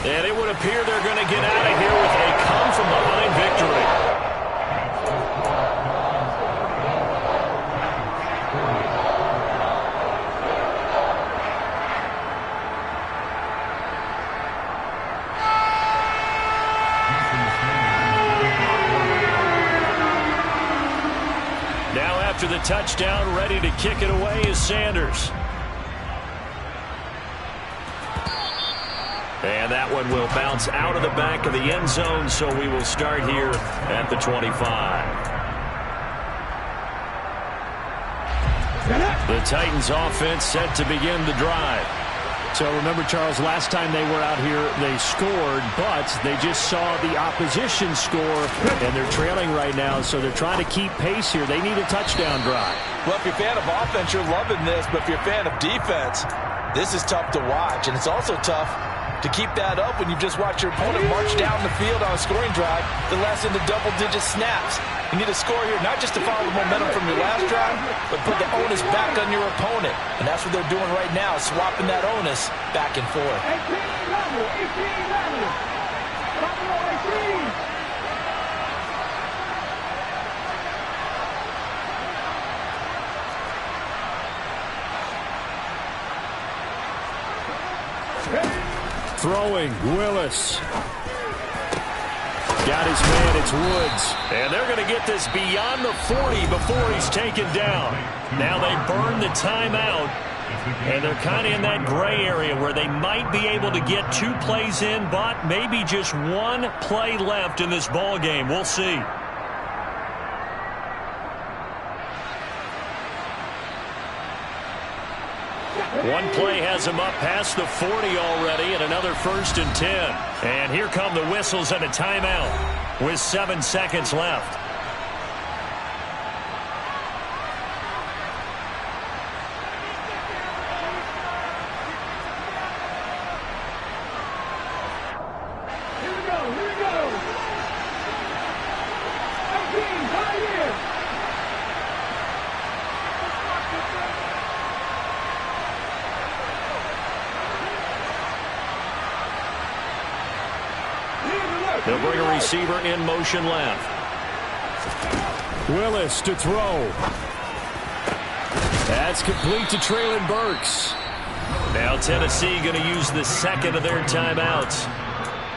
And it would appear they're going to get out of here with a come-from-behind victory. After the touchdown, ready to kick it away is Sanders. And that one will bounce out of the back of the end zone, so we will start here at the 25. The Titans offense set to begin the drive. So remember, Charles, last time they were out here, they scored, but they just saw the opposition score, and they're trailing right now, so they're trying to keep pace here. They need a touchdown drive. Well, if you're a fan of offense, you're loving this, but if you're a fan of defense, this is tough to watch, and it's also tough to keep that up when you've just watched your opponent march down the field on a scoring drive that lasts into double-digit snaps. You need to score here, not just to follow the momentum from your last drive, but put the onus back on your opponent. And that's what they're doing right now, swapping that onus back and forth. 18 Throwing, Willis. Got his man, it's Woods. And they're going to get this beyond the 40 before he's taken down. Now they burn the timeout, and they're kind of in that gray area where they might be able to get 2 plays in, but maybe just 1 play left in this ball game. We'll see. One play has him up past the 40 already, and another 1st and 10. And here come the whistles and a timeout with 7 seconds left. Here we go, here we go. 18, right here. They'll bring a receiver in motion left. Willis to throw. That's complete to Traylon Burks. Now Tennessee going to use the second of their timeouts.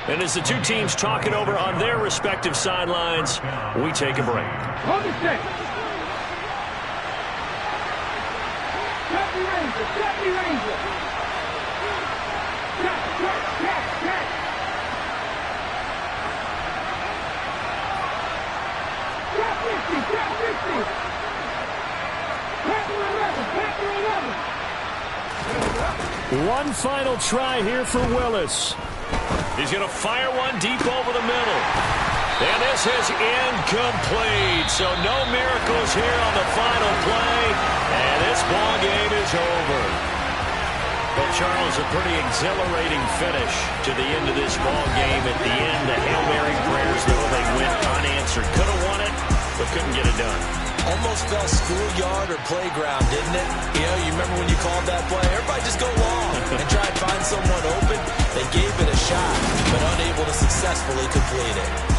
And as the two teams talk it over on their respective sidelines, we take a break. Hold the stick. Deputy Ranger, Deputy Ranger. catch. Drop 50, drop 50. Panther 11, Panther 11. One final try here for Willis. He's going to fire one deep over the middle. And this is incomplete. So no miracles here on the final play. And this ball game is over. Well, Charles, a pretty exhilarating finish to the end of this ball game. At the end, the Hail Mary prayers, though, they went unanswered. Could have won it, but couldn't get it done. Almost felt schoolyard or playground, didn't it? You know, you remember when you called that play? Everybody just go long and try and find someone open. They gave it a shot, but unable to successfully complete it.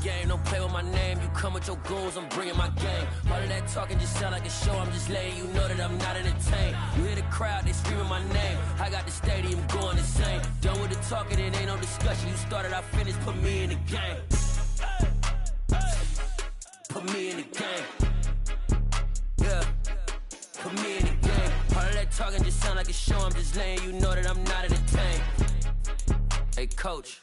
game, don't play with my name. You come with your goons, I'm bringing my game. All of that talking just sound like a show, I'm just letting you know that I'm not entertained. You hear the crowd, they screaming my name. I got the stadium going insane. Done with the talking, it ain't no discussion. You started, I finished, put me in the game. Put me in the game. Yeah, put me in the game. All of that talking just sound like a show, I'm just letting you know that I'm not entertained. Hey, coach.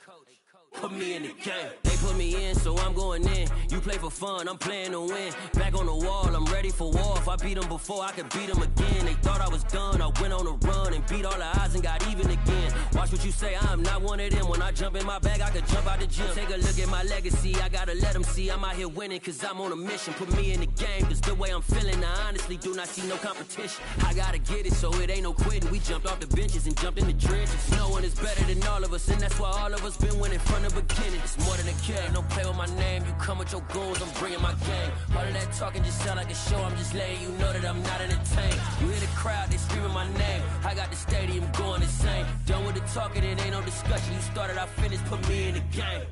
Put me in the game. They put me in, so I'm going in. You play for fun, I'm playing to win. Back on the wall, I'm ready for war. If I beat them before, I could beat them again. They thought I was done, I went on a run and beat all the odds and got even again. Watch what you say, I'm not one of them. When I jump in my bag, I could jump out the gym. Take a look at my legacy, I gotta let them see I'm out here winning, cause I'm on a mission. Put me in the game, cause the way I'm feeling, I honestly do not see no competition. I gotta get it, so it ain't no quitting. We jumped off the benches and jumped in the trenches. No one is better than all of us, and that's why all of us been winning from the beginning. It's more than a game, don't play with my name. You come with your goons, I'm bringing my game. All of that talking just sound like a show, I'm just letting you know that I'm not entertained. You hear the crowd, they screaming my name. I got the stadium going insane. Done with the talking, it ain't no discussion. You started, I finished, put me in the game.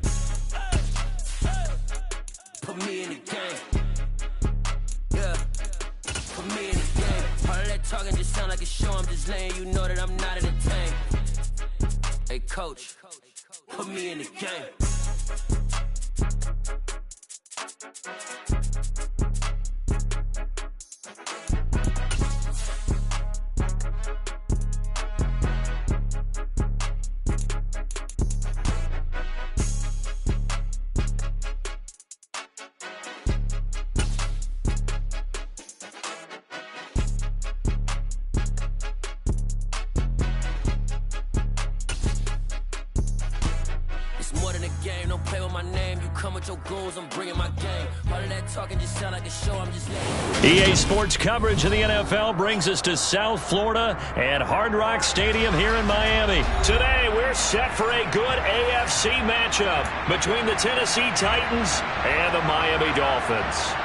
Put me in the game. Yeah, put me in the game. All of that talking just sound like a show, I'm just letting you know that I'm not entertained. Hey, coach. Put me in the game. Your goals, I'm bringing my game. All of that talking just sound like a show, I'm just letting EA Sports coverage of the NFL brings us to South Florida at Hard Rock Stadium here in Miami. Today, we're set for a good AFC matchup between the Tennessee Titans and the Miami Dolphins.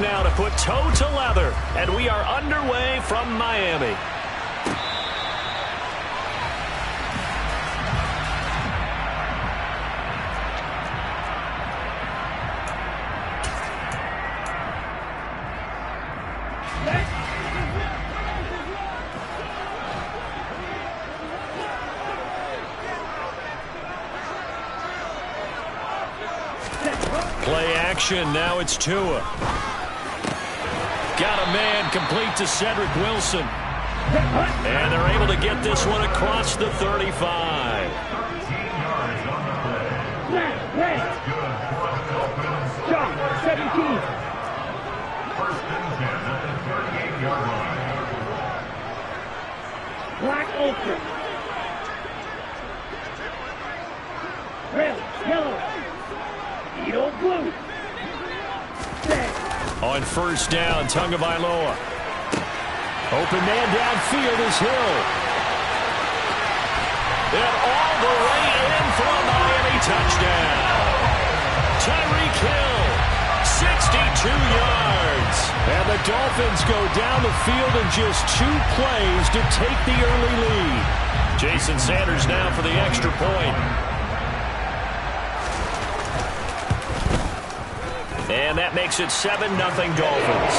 Now to put toe to leather, and we are underway from Miami. Play action, now it's Tua. Got a man complete to Cedric Wilson. And they're able to get this one across the 35. 13 yards on the play. That's good for the Dolphins. Shot, 17. First and 10 at the 38-yard line. Black ultra. Red, yellow. Edo blue. On first down, Tagovailoa. Open man downfield is Hill. And all the way in for a Miami touchdown. Tyreek Hill, 62 yards. And the Dolphins go down the field in just 2 plays to take the early lead. Jason Sanders now for the extra point. And that makes it 7-0 Dolphins.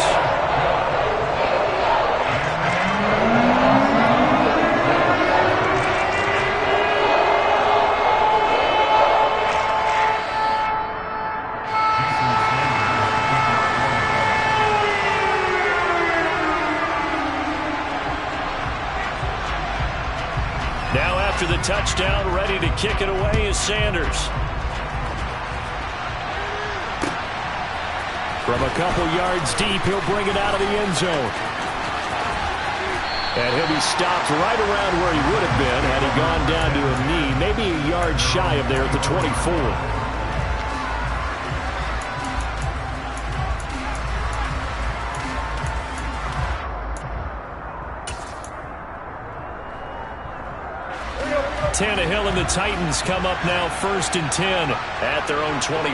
Now after the touchdown, ready to kick it away is Sanders. From a couple yards deep, he'll bring it out of the end zone. And he'll be stopped right around where he would have been had he gone down to a knee, maybe a yard shy of there at the 24. Tannehill and the Titans come up now 1st and 10 at their own 24.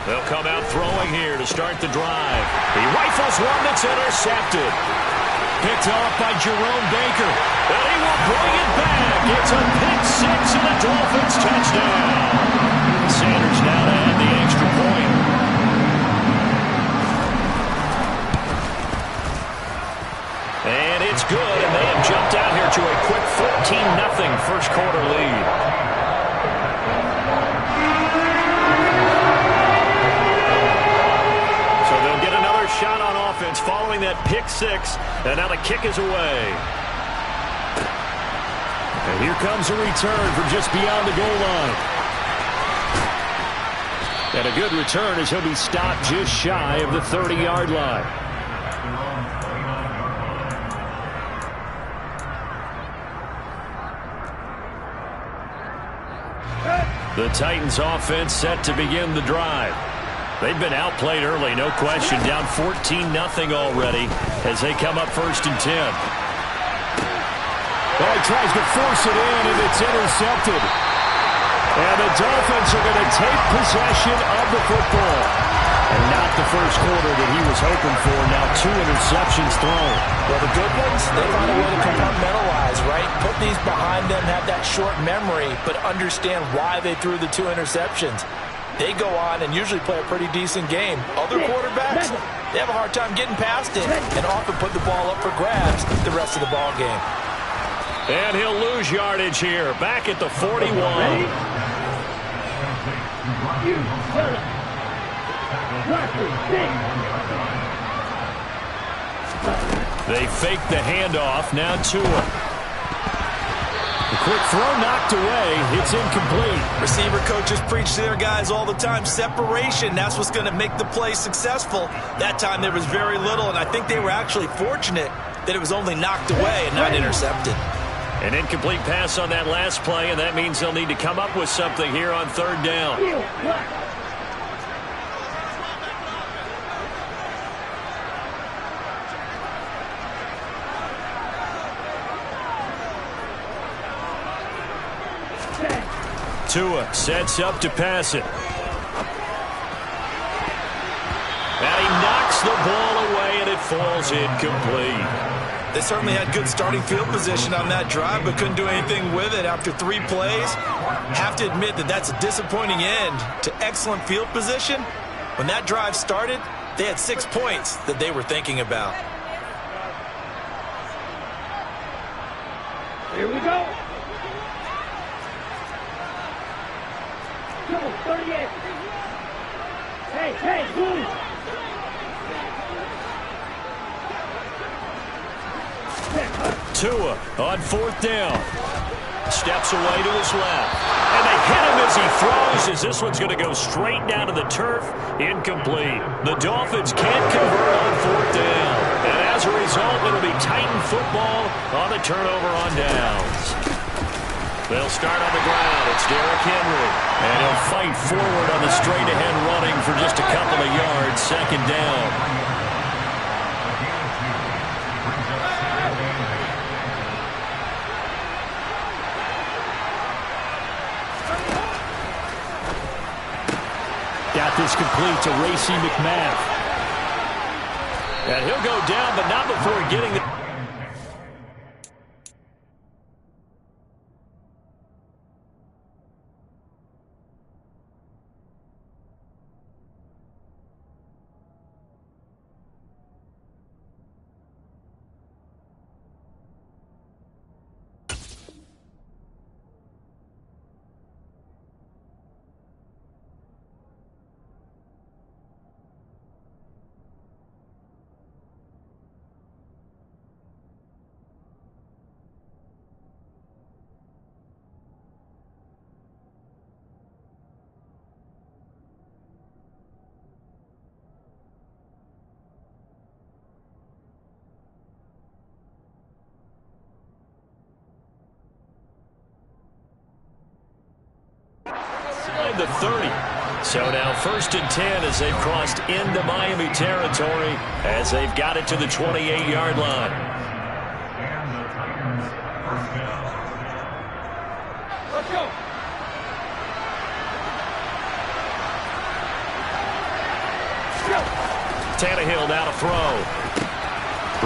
They'll come out throwing here to start the drive. He rifles one that's intercepted. Picked off by Jerome Baker. And he will bring it back. It's a pick six and a Dolphins touchdown. Sanders now to add the extra point. And it's good, and they have jumped out here to a quick 14-0 first quarter lead. So they'll get another shot on offense following that pick six, and now the kick is away. And here comes a return from just beyond the goal line. And a good return as he'll be stopped just shy of the 30-yard line. The Titans offense set to begin the drive. They've been outplayed early, no question. Down 14-0 already as they come up 1st and 10. Well, he tries to force it in, and it's intercepted. And the Dolphins are going to take possession of the football. And not the first quarter that he was hoping for. Now 2 interceptions thrown. Well, the good ones, they find a way to compartmentalize, right? Put these behind them, have that short memory, but understand why they threw the 2 interceptions. They go on and usually play a pretty decent game. Other quarterbacks, they have a hard time getting past it and often put the ball up for grabs the rest of the ball game. And he'll lose yardage here. Back at the 41. They fake the handoff. Now Tua. The quick throw knocked away. It's incomplete. Receiver coaches preach to their guys all the time. Separation, that's what's going to make the play successful. That time there was very little, and I think they were actually fortunate that it was only knocked away and not intercepted. An incomplete pass on that last play, and that means they'll need to come up with something here on 3rd down. Tua sets up to pass it. And he knocks the ball away, and it falls incomplete. They certainly had good starting field position on that drive, but couldn't do anything with it after 3 plays. Have to admit that that's a disappointing end to excellent field position. When that drive started, they had 6 points that they were thinking about. Here we go. Come on, 38. Hey, move. Tua on 4th down. Steps away to his left. And they hit him as he throws, as this one's going to go straight down to the turf. Incomplete. The Dolphins can't convert on 4th down. And as a result, it'll be Titan football on the turnover on downs. They'll start on the ground. It's Derrick Henry. And he'll fight forward on the straight-ahead running for just a couple of yards. 2nd down. Got this complete to Racey McMath. And he'll go down, but not before getting the... The 30. So now 1st and 10 as they've crossed into Miami territory as they've got it to the 28-yard line. And the Titans first down. Tannehill now to throw.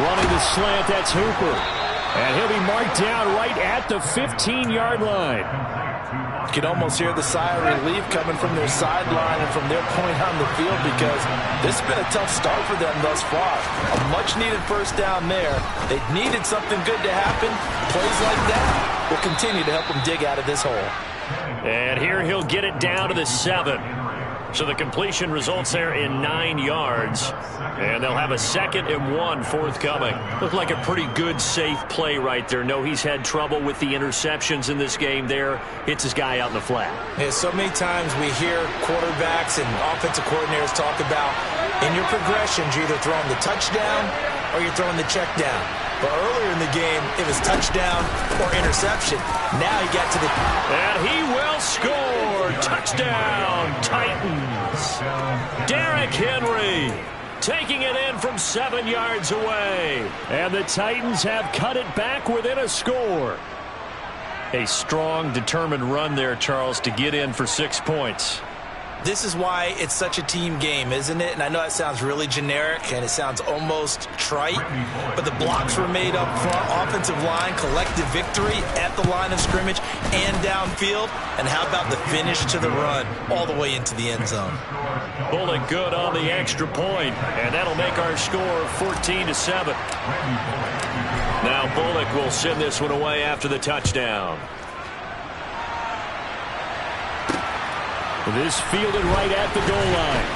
Running the slant, that's Hooper. And he'll be marked down right at the 15-yard line. You can almost hear the sigh of relief coming from their sideline and from their point on the field, because this has been a tough start for them thus far. A much-needed first down there. They needed something good to happen. Plays like that will continue to help them dig out of this hole. And here he'll get it down to the 7. So the completion results there in 9 yards. And they'll have a 2nd and 1 forthcoming. Looked like a pretty good, safe play right there. No, he's had trouble with the interceptions in this game there. Hits his guy out in the flat. Yeah, so many times we hear quarterbacks and offensive coordinators talk about, in your progressions, you're either throwing the touchdown or you're throwing the check down. But earlier in the game, it was touchdown or interception. Now he got to the... And he will score. Touchdown, Titans. Derrick Henry taking it in from 7 yards away. And the Titans have cut it back within a score. A strong, determined run there, Charles, to get in for 6 points. This is why it's such a team game, isn't it? And I know that sounds really generic and it sounds almost trite, but the blocks were made up front, offensive line, collective victory at the line of scrimmage and downfield. And how about the finish to the run all the way into the end zone? Bullock good on the extra point, and that'll make our score 14-7. Now Bullock will send this one away after the touchdown. This fielded right at the goal line.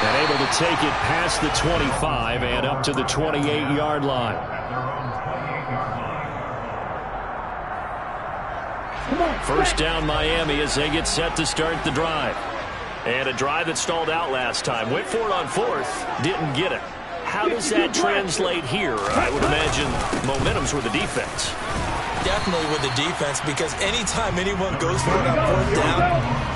And able to take it past the 25 and up to the 28-yard line. First down Miami as they get set to start the drive. And a drive that stalled out last time. Went for it on 4th. Didn't get it. How does that translate here? I would imagine momentum's with the defense. Definitely with the defense, because anytime anyone goes for it on 4th down,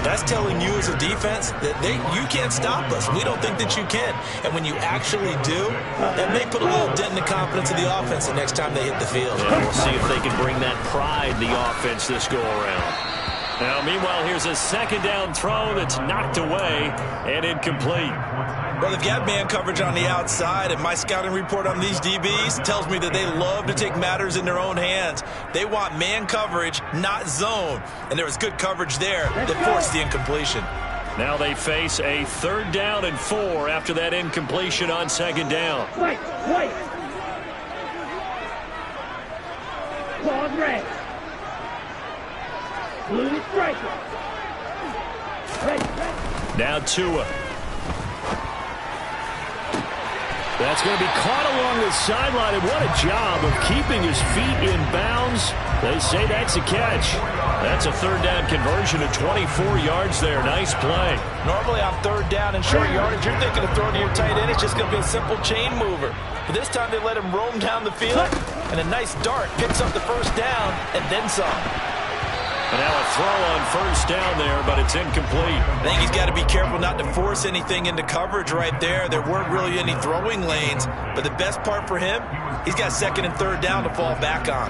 that's telling you as a defense that you can't stop us. We don't think that you can. And when you actually do, that may put a little dent in the confidence of the offense the next time they hit the field. Yeah, we'll see if they can bring that pride in the offense this go-around. Now, meanwhile, here's a 2nd down throw that's knocked away and incomplete. Well, they've got man coverage on the outside, and my scouting report on these DBs tells me that they love to take matters in their own hands. They want man coverage, not zone. And there was good coverage there that forced the incompletion. Now they face a 3rd down and 4 after that incompletion on 2nd down. White. Claws red. Blue striker. Red. Now Tua. That's going to be caught along the sideline, and what a job of keeping his feet in bounds. They say that's a catch. That's a 3rd down conversion of 24 yards there. Nice play. Normally on 3rd down and short yardage, you're thinking of throwing to your tight end. It's just going to be a simple chain mover. But this time they let him roam down the field, and a nice dart picks up the 1st down and then some. And now a throw on 1st down there, but it's incomplete. I think he's got to be careful not to force anything into coverage right there. There weren't really any throwing lanes, but the best part for him, he's got 2nd and 3rd down to fall back on.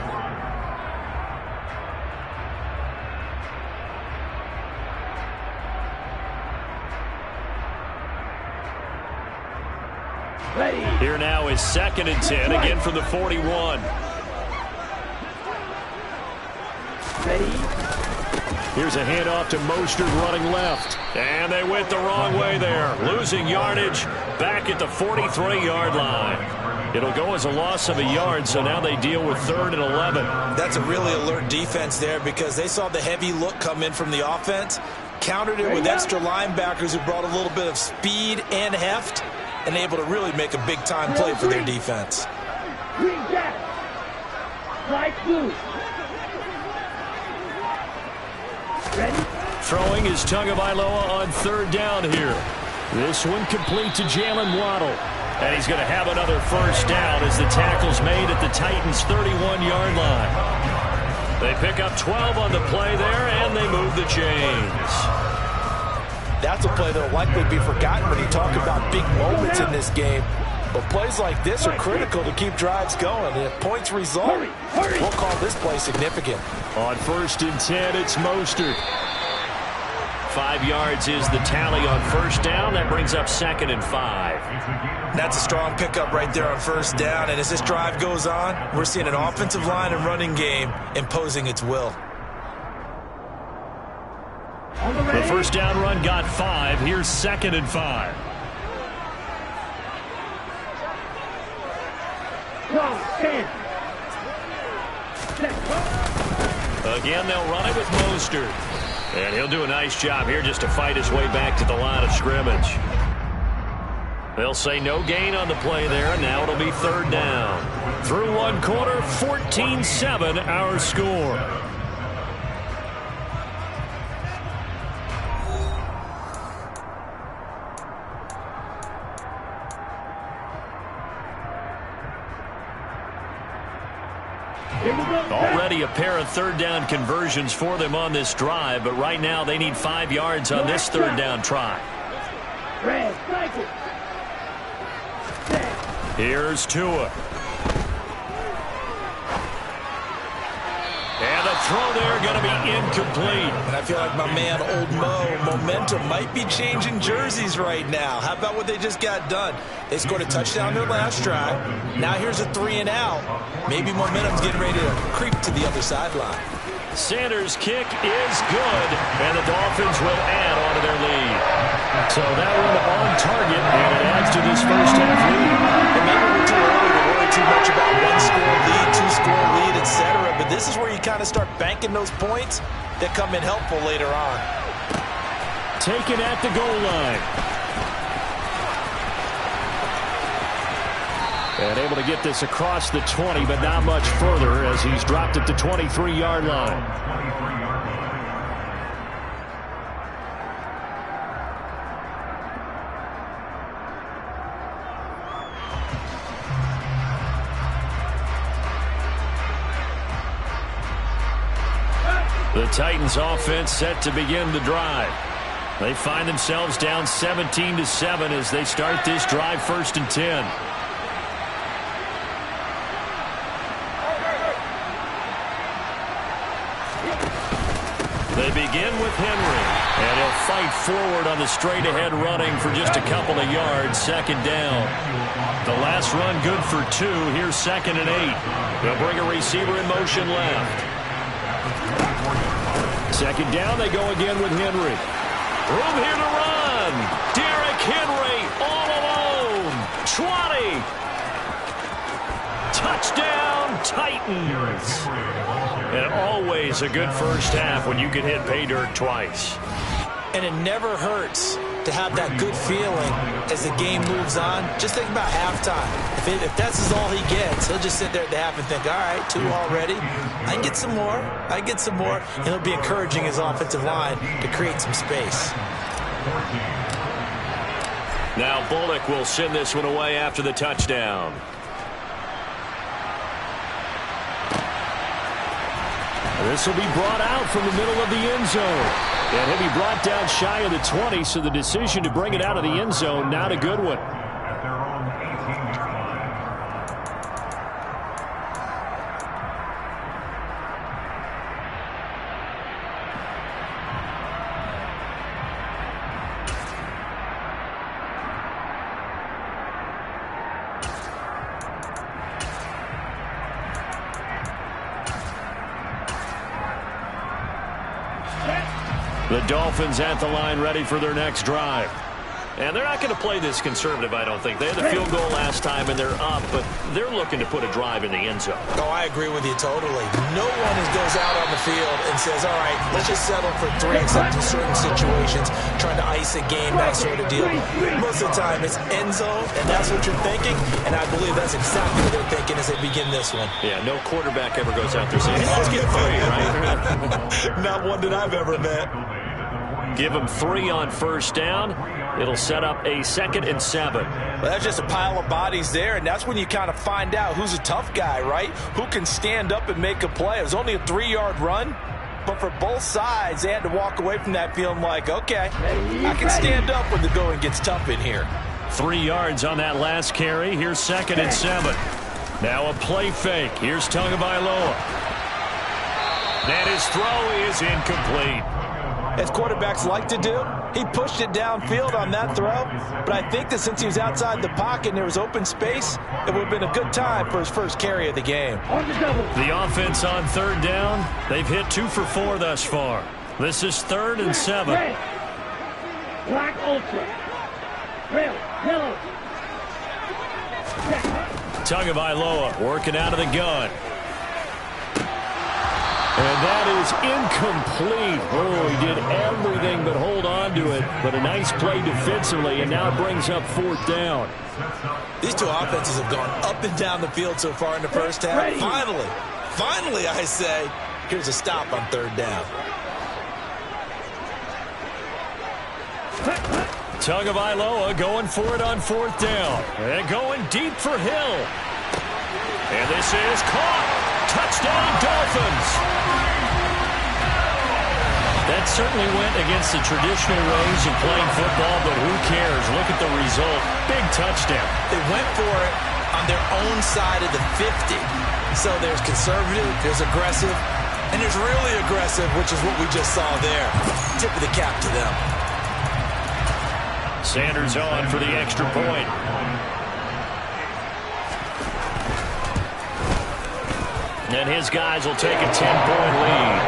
Ready. Here now is 2nd and 10, again from the 41. Ready. Here's a handoff to Mostert running left. And they went the wrong way there. Losing yardage back at the 43-yard line. It'll go as a loss of a yard, so now they deal with 3rd and 11. That's a really alert defense there, because they saw the heavy look come in from the offense, countered it with extra linebackers who brought a little bit of speed and heft, and able to really make a big-time play for their defense. Green jack. Light blue. Ready. Throwing is Tagovailoa on 3rd down here. This one complete to Jalen Waddle. And he's going to have another 1st down as the tackle's made at the Titans' 31-yard line. They pick up 12 on the play there, and they move the chains. That's a play that will likely be forgotten when you talk about big moments in this game. But plays like this are critical to keep drives going. And if points result, we'll call this play significant. On 1st and 10, it's Mostert. 5 yards is the tally on first down. That brings up 2nd and 5. That's a strong pickup right there on first down. And as this drive goes on, we're seeing an offensive line and running game imposing its will. The first down run got 5. Here's 2nd and 5. Again, they'll run it with Mostert. And he'll do a nice job here just to fight his way back to the line of scrimmage. They'll say no gain on the play there, and now it'll be 3rd down. Through 1 quarter, 14-7 our score. Already a pair of 3rd down conversions for them on this drive, but right now they need 5 yards on this 3rd down try. Here's Tua. And the throw there going to be incomplete. And I feel like my man, Old Mo, momentum might be changing jerseys right now. How about what they just got done? They scored a touchdown their last drive. Now here's a 3-and-out. Maybe momentum's getting ready to creep to the other sideline. Sanders' kick is good, and the Dolphins will add on to their lead. So that one on target, and it adds to this first half lead. And maybe we're too early to worry too much about 1-score lead, 2-score lead, etc. But this is where you kind of start banking those points that come in helpful later on. Taken at the goal line. And able to get this across the 20, but not much further as he's dropped at the 23-yard line. The Titans offense set to begin the drive. They find themselves down 17-7 as they start this drive 1st and 10. They begin with Henry, and he'll fight forward on the straight-ahead running for just a couple of yards, 2nd down. The last run good for 2. Here's 2nd and 8. They'll bring a receiver in motion left. 2nd down, they go again with Henry. Room here to run. Derrick Henry all alone. 20. Touchdown, Titans. And always a good first half when you can hit pay dirt twice. And it never hurts to have that good feeling as the game moves on. Just think about halftime. If that's all he gets, he'll just sit there at the half and think, all right, 2 already. I can get some more. I can get some more. And he'll be encouraging his offensive line to create some space. Now Bullock will send this one away after the touchdown. This will be brought out from the middle of the end zone. And he'll be brought down shy of the 20, so the decision to bring it out of the end zone, not a good one. At their own 18-yard line. The Dolphins at the line ready for their next drive. And they're not going to play this conservative, I don't think. They had the field goal last time, and they're up, but they're looking to put a drive in the end zone. Oh, I agree with you totally. No one goes out on the field and says, all right, let's just settle for 3 except in certain situations, trying to ice a game, that sort of deal. Most of the time, it's end zone, and that's what you're thinking, and I believe that's exactly what they're thinking as they begin this one. Yeah, no quarterback ever goes out there saying, hey, let's get 3, right? Not one that I've ever met. Give them 3 on first down. It'll set up a 2nd and 7. Well, that's just a pile of bodies there, and that's when you kind of find out who's a tough guy, right? Who can stand up and make a play. It was only a 3-yard run, but for both sides, they had to walk away from that feeling like, okay, I can stand up when the going gets tough in here. 3 yards on that last carry. Here's 2nd and 7. Now a play fake. Here's Tagovailoa. And his throw is incomplete. as quarterbacks like to do. He pushed it downfield on that throw, but I think that since he was outside the pocket and there was open space, it would have been a good time for his first carry of the game. The offense on third down, they've hit 2 for 4 thus far. This is 3rd and 7. Black ultra. Red, yellow. Tagovailoa working out of the gun. And that is incomplete. Oh, he did everything but hold on to it. But a nice play defensively, and now it brings up 4th down. These two offenses have gone up and down the field so far in the first half. Finally, I say, here's a stop on 3rd down. Tagovailoa going for it on 4th down. And going deep for Hill. And this is caught. Touchdown, Dolphins. That certainly went against the traditional ways of playing football, but who cares? Look at the result. Big touchdown. They went for it on their own side of the 50. So there's conservative, there's aggressive, and there's really aggressive, which is what we just saw there. Tip of the cap to them. Sanders on for the extra point. And his guys will take a 10-point lead.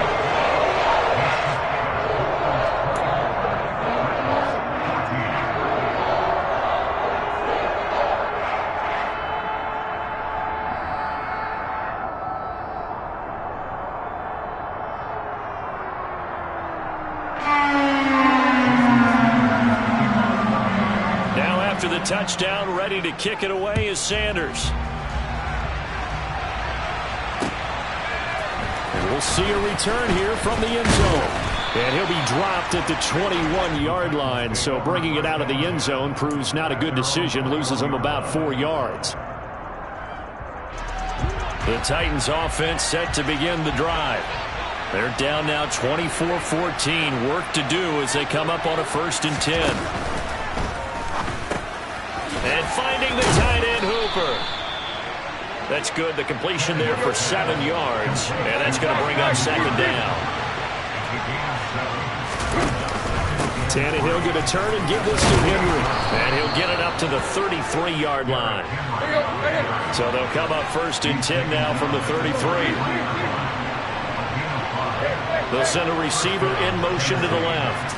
Now after the touchdown, ready to kick it away is Sanders. We'll see a return here from the end zone. And he'll be dropped at the 21-yard line, so bringing it out of the end zone proves not a good decision, loses him about 4 yards. The Titans offense set to begin the drive. They're down now 24-14. Work to do as they come up on a 1st and 10. And finding the tight end Hooper. That's good. The completion there for 7 yards. And that's going to bring up 2nd down. Tannehill going to turn and give this to Henry. And he'll get it up to the 33-yard line. So they'll come up 1st and 10 now from the 33. They'll send a receiver in motion to the left.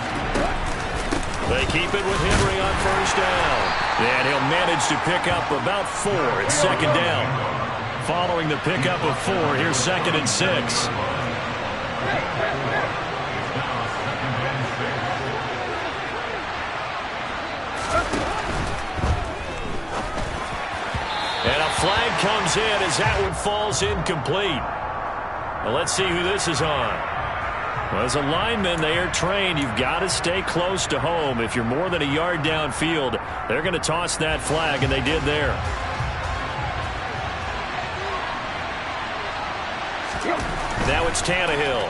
They keep it with Henry on 1st down. And he'll manage to pick up about 4 at 2nd down. Following the pickup of 4, here's 2nd and 6. And a flag comes in as that one falls incomplete. Well, let's see who this is on. Well, as a lineman, they are trained. You've got to stay close to home. If you're more than a yard downfield, they're going to toss that flag, and they did there. Now it's Tannehill.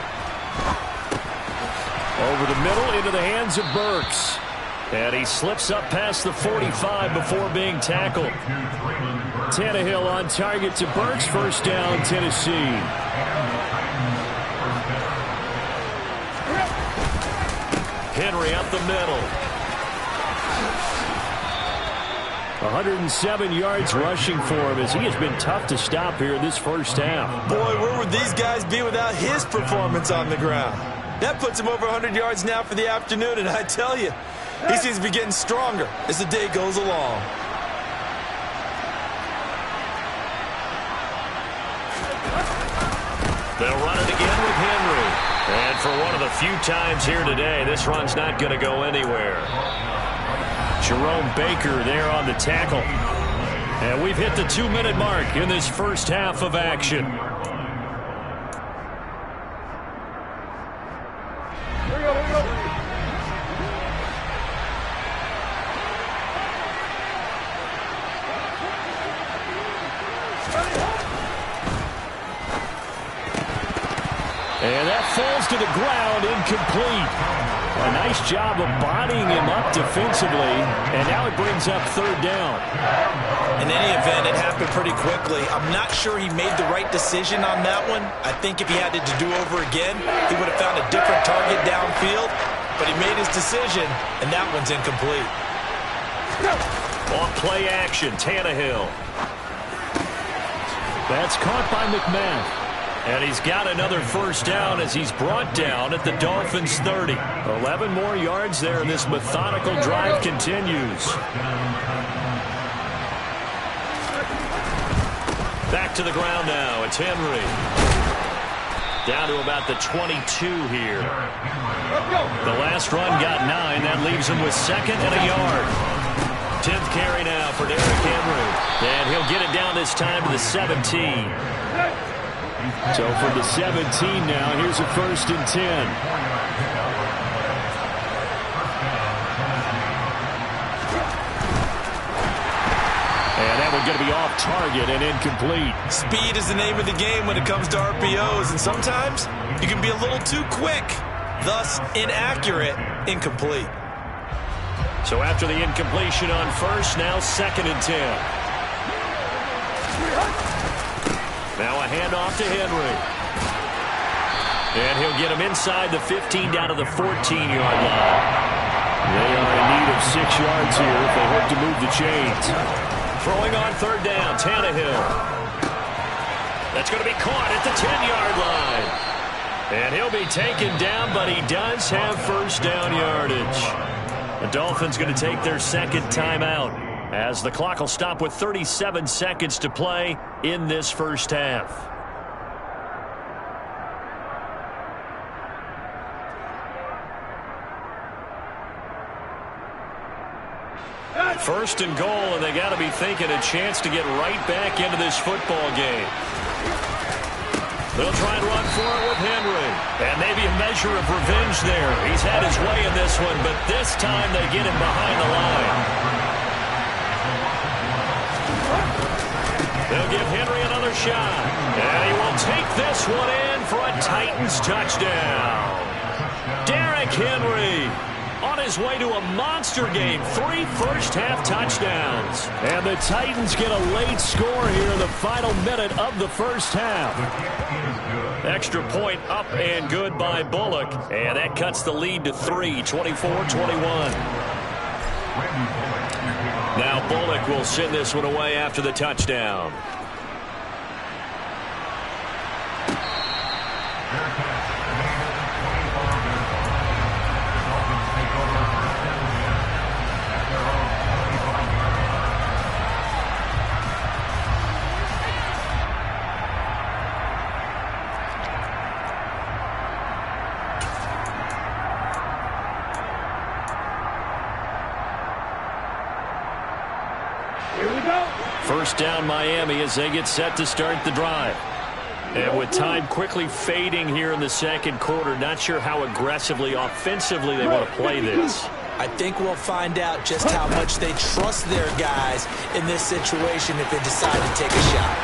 Over the middle into the hands of Burks. And he slips up past the 45 before being tackled. Tannehill on target to Burks. 1st down, Tennessee. Henry up the middle. 107 yards rushing for him as he has been tough to stop here in this first half. Boy, where would these guys be without his performance on the ground? That puts him over 100 yards now for the afternoon, and I tell you, he seems to be getting stronger as the day goes along. They'll run it again with Henry. And for one of the few times here today, this run's not going to go anywhere. Jerome Baker there on the tackle. And we've hit the 2-minute mark in this first half of action. And that falls to the ground, incomplete. A nice job of bodying him up defensively, and now it brings up third down. In any event, it happened pretty quickly. I'm not sure he made the right decision on that one. I think if he had it to do over again, he would have found a different target downfield, but he made his decision, and that one's incomplete. On play action, Tannehill. That's caught by McMahon. And he's got another first down as he's brought down at the Dolphins' 30. 11 more yards there, and this methodical drive continues. Back to the ground now. It's Henry. Down to about the 22 here. The last run got 9. That leaves him with second and a yard. 10th carry now for Derrick Henry. And he'll get it down this time to the 17. So from the 17 now, here's a 1st and 10. And that one's going to be off target and incomplete. Speed is the name of the game when it comes to RPOs, and sometimes you can be a little too quick, thus inaccurate, incomplete. So after the incompletion on first, now 2nd and 10. Now a handoff to Henry. And he'll get him inside the 15 down to the 14-yard line. They are in need of 6 yards here if they hope to move the chains. Throwing on third down, Tannehill. That's going to be caught at the 10-yard line. And he'll be taken down, but he does have first down yardage. The Dolphins going to take their second timeout, as the clock will stop with 37 seconds to play in this first half. First and goal, and they got to be thinking a chance to get right back into this football game. They'll try and run for it with Henry. And maybe a measure of revenge there. He's had his way in this one, but this time they get him behind the line. They'll give Henry another shot. And he will take this one in for a Titans touchdown. Derrick Henry on his way to a monster game. 3 first-half touchdowns. And the Titans get a late score here in the final minute of the first half. Extra point up and good by Bullock. And that cuts the lead to 3, 24-21. Now Bullock will send this one away after the touchdown. First down Miami as they get set to start the drive. And with time quickly fading here in the second quarter, not sure how aggressively, offensively they want to play this. I think we'll find out just how much they trust their guys in this situation if they decide to take a shot.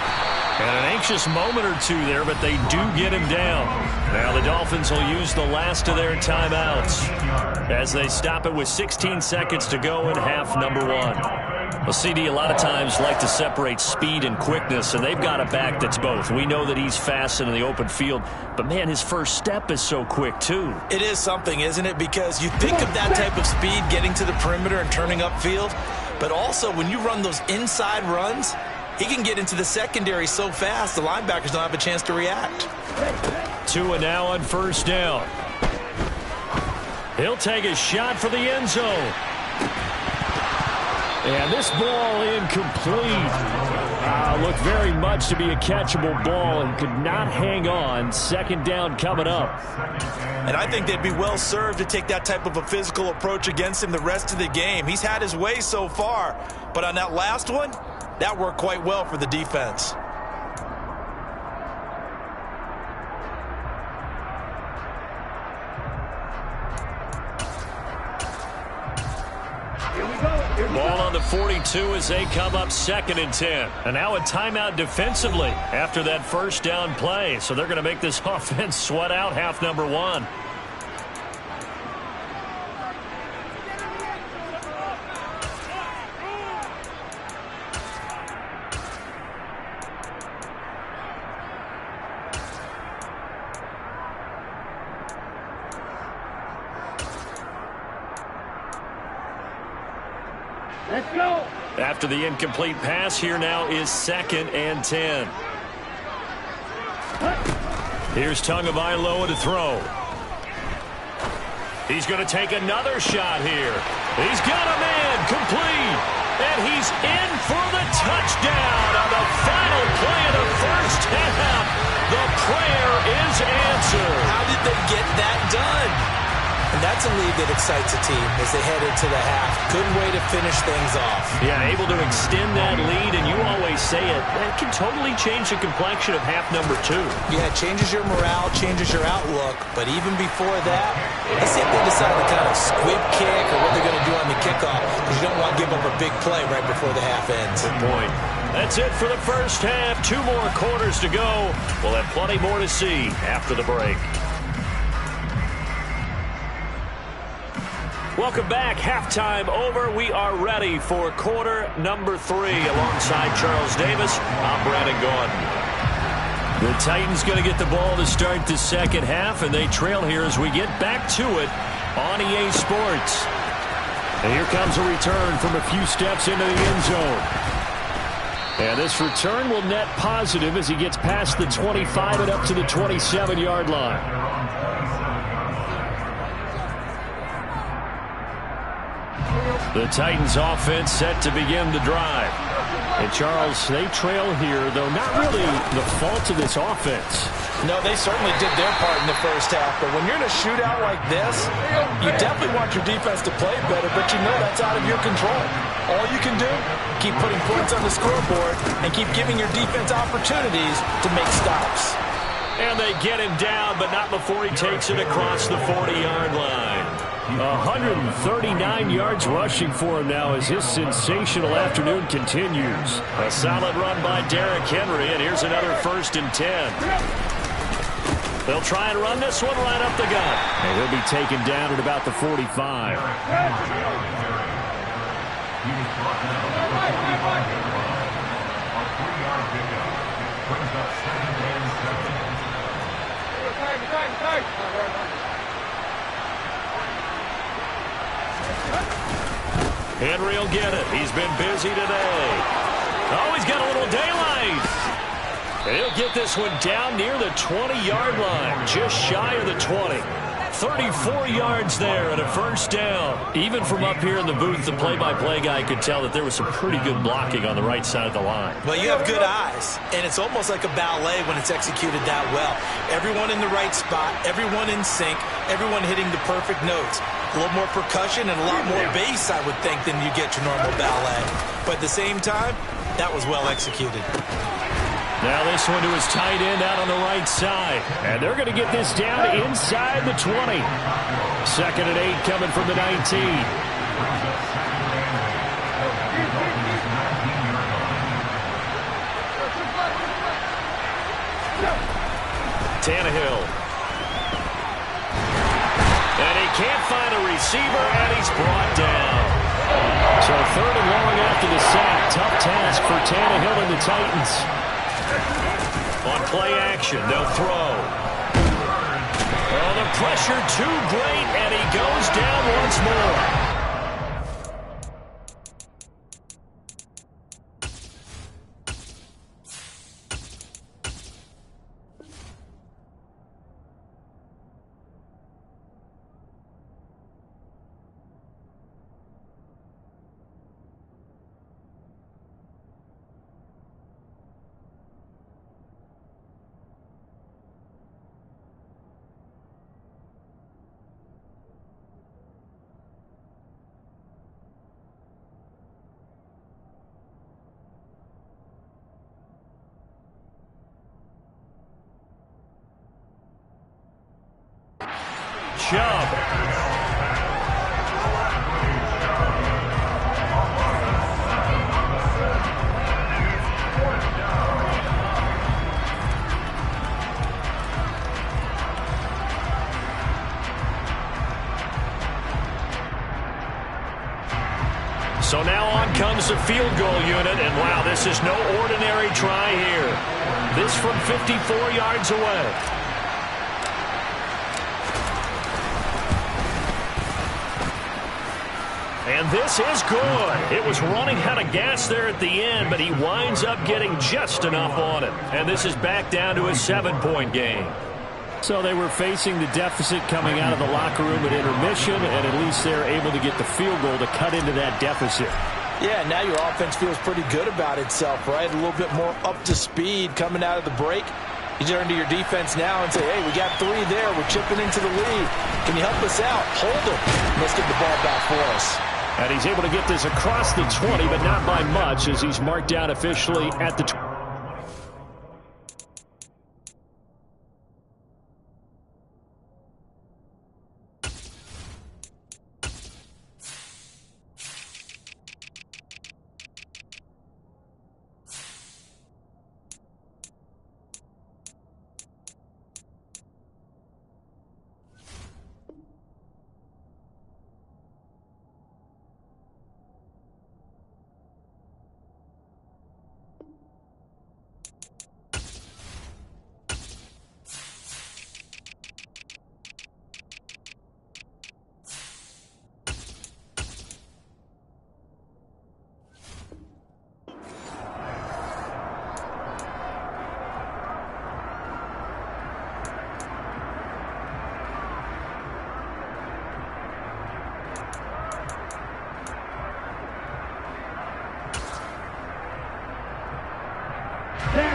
And an anxious moment or two there, but they do get him down. Now the Dolphins will use the last of their timeouts as they stop it with 16 seconds to go in half number 1. Well, CD, a lot of times like to separate speed and quickness, and they've got a back that's both. We know that he's fast in the open field, but, man, his first step is so quick, too. It is something, isn't it? Because you think of that type of speed getting to the perimeter and turning upfield, but also when you run those inside runs, he can get into the secondary so fast the linebackers don't have a chance to react. 2 and now on first down. He'll take a shot for the end zone. And this ball incomplete. Looked very much to be a catchable ball and could not hang on. Second down coming up. And I think they'd be well served to take that type of a physical approach against him the rest of the game. He's had his way so far, but on that last one, that worked quite well for the defense. Ball on the 42 as they come up 2nd and 10. And now a timeout defensively after that first down play. So they're going to make this offense sweat out half number 1. Let's go. After the incomplete pass, here now is 2nd and 10. Here's Tagovailoa to throw. He's going to take another shot here. He's got a man complete. And he's in for the touchdown on the final play of the first half. The prayer is answered. How did they get that done? And that's a lead that excites a team as they head into the half. Good way to finish things off. Yeah, able to extend that lead, and you always say it, that can totally change the complexion of half number 2. Yeah, it changes your morale, changes your outlook. But even before that, let's see if they decide to kind of squib kick or what they're going to do on the kickoff, because you don't want to give up a big play right before the half ends. Good point. That's it for the first half. 2 more quarters to go. We'll have plenty more to see after the break. Welcome back. Halftime over. We are ready for quarter number 3. Alongside Charles Davis, I'm Brandon Gordon. The Titans going to get the ball to start the second half, and they trail here as we get back to it on EA Sports. And here comes a return from a few steps into the end zone. And this return will net positive as he gets past the 25 and up to the 27-yard line. The Titans offense set to begin the drive. And Charles, they trail here, though not really the fault of this offense. No, they certainly did their part in the first half. But when you're in a shootout like this, you definitely want your defense to play better, but you know that's out of your control. All you can do, keep putting points on the scoreboard and keep giving your defense opportunities to make stops. And they get him down, but not before he takes it across the 40-yard line. 139 yards rushing for him now as his sensational afternoon continues. A solid run by Derrick Henry, and here's another 1st and 10. They'll try and run this one right up the gut. And he'll be taken down at about the 45. Henry will get it. He's been busy today. Oh, he's got a little daylight. And he'll get this one down near the 20-yard line, just shy of the 20. 34 yards there and a 1st down. Even from up here in the booth, the play-by-play guy could tell that there was some pretty good blocking on the right side of the line. Well, you have good eyes, and it's almost like a ballet when it's executed that well. Everyone in the right spot, everyone in sync, everyone hitting the perfect notes. A little more percussion and a lot more bass, I would think, than you get your normal ballet. But at the same time, that was well executed. Now this one to his tight end out on the right side. And they're going to get this down inside the 20. 2nd and 8 coming from the 19. Tannehill. And he can't find a receiver, and he's brought down. So 3rd and long after the sack. Tough task for Tannehill and the Titans. On play action, they'll throw. Oh, the pressure too great, and he goes down once more. Chubb. So now on comes the field goal unit, and wow, this is no ordinary try here. This from 54 yards away. And this is good. It was running out of gas there at the end, but he winds up getting just enough on it. And this is back down to a 7-point game. So they were facing the deficit coming out of the locker room at intermission, and at least they're able to get the field goal to cut into that deficit. Yeah, now your offense feels pretty good about itself, right? A little bit more up to speed coming out of the break. You turn to your defense now and say, hey, we got 3 there. We're chipping into the lead. Can you help us out? Hold them. Let's get the ball back for us. And he's able to get this across the 20, but not by much as he's marked down officially at the 20.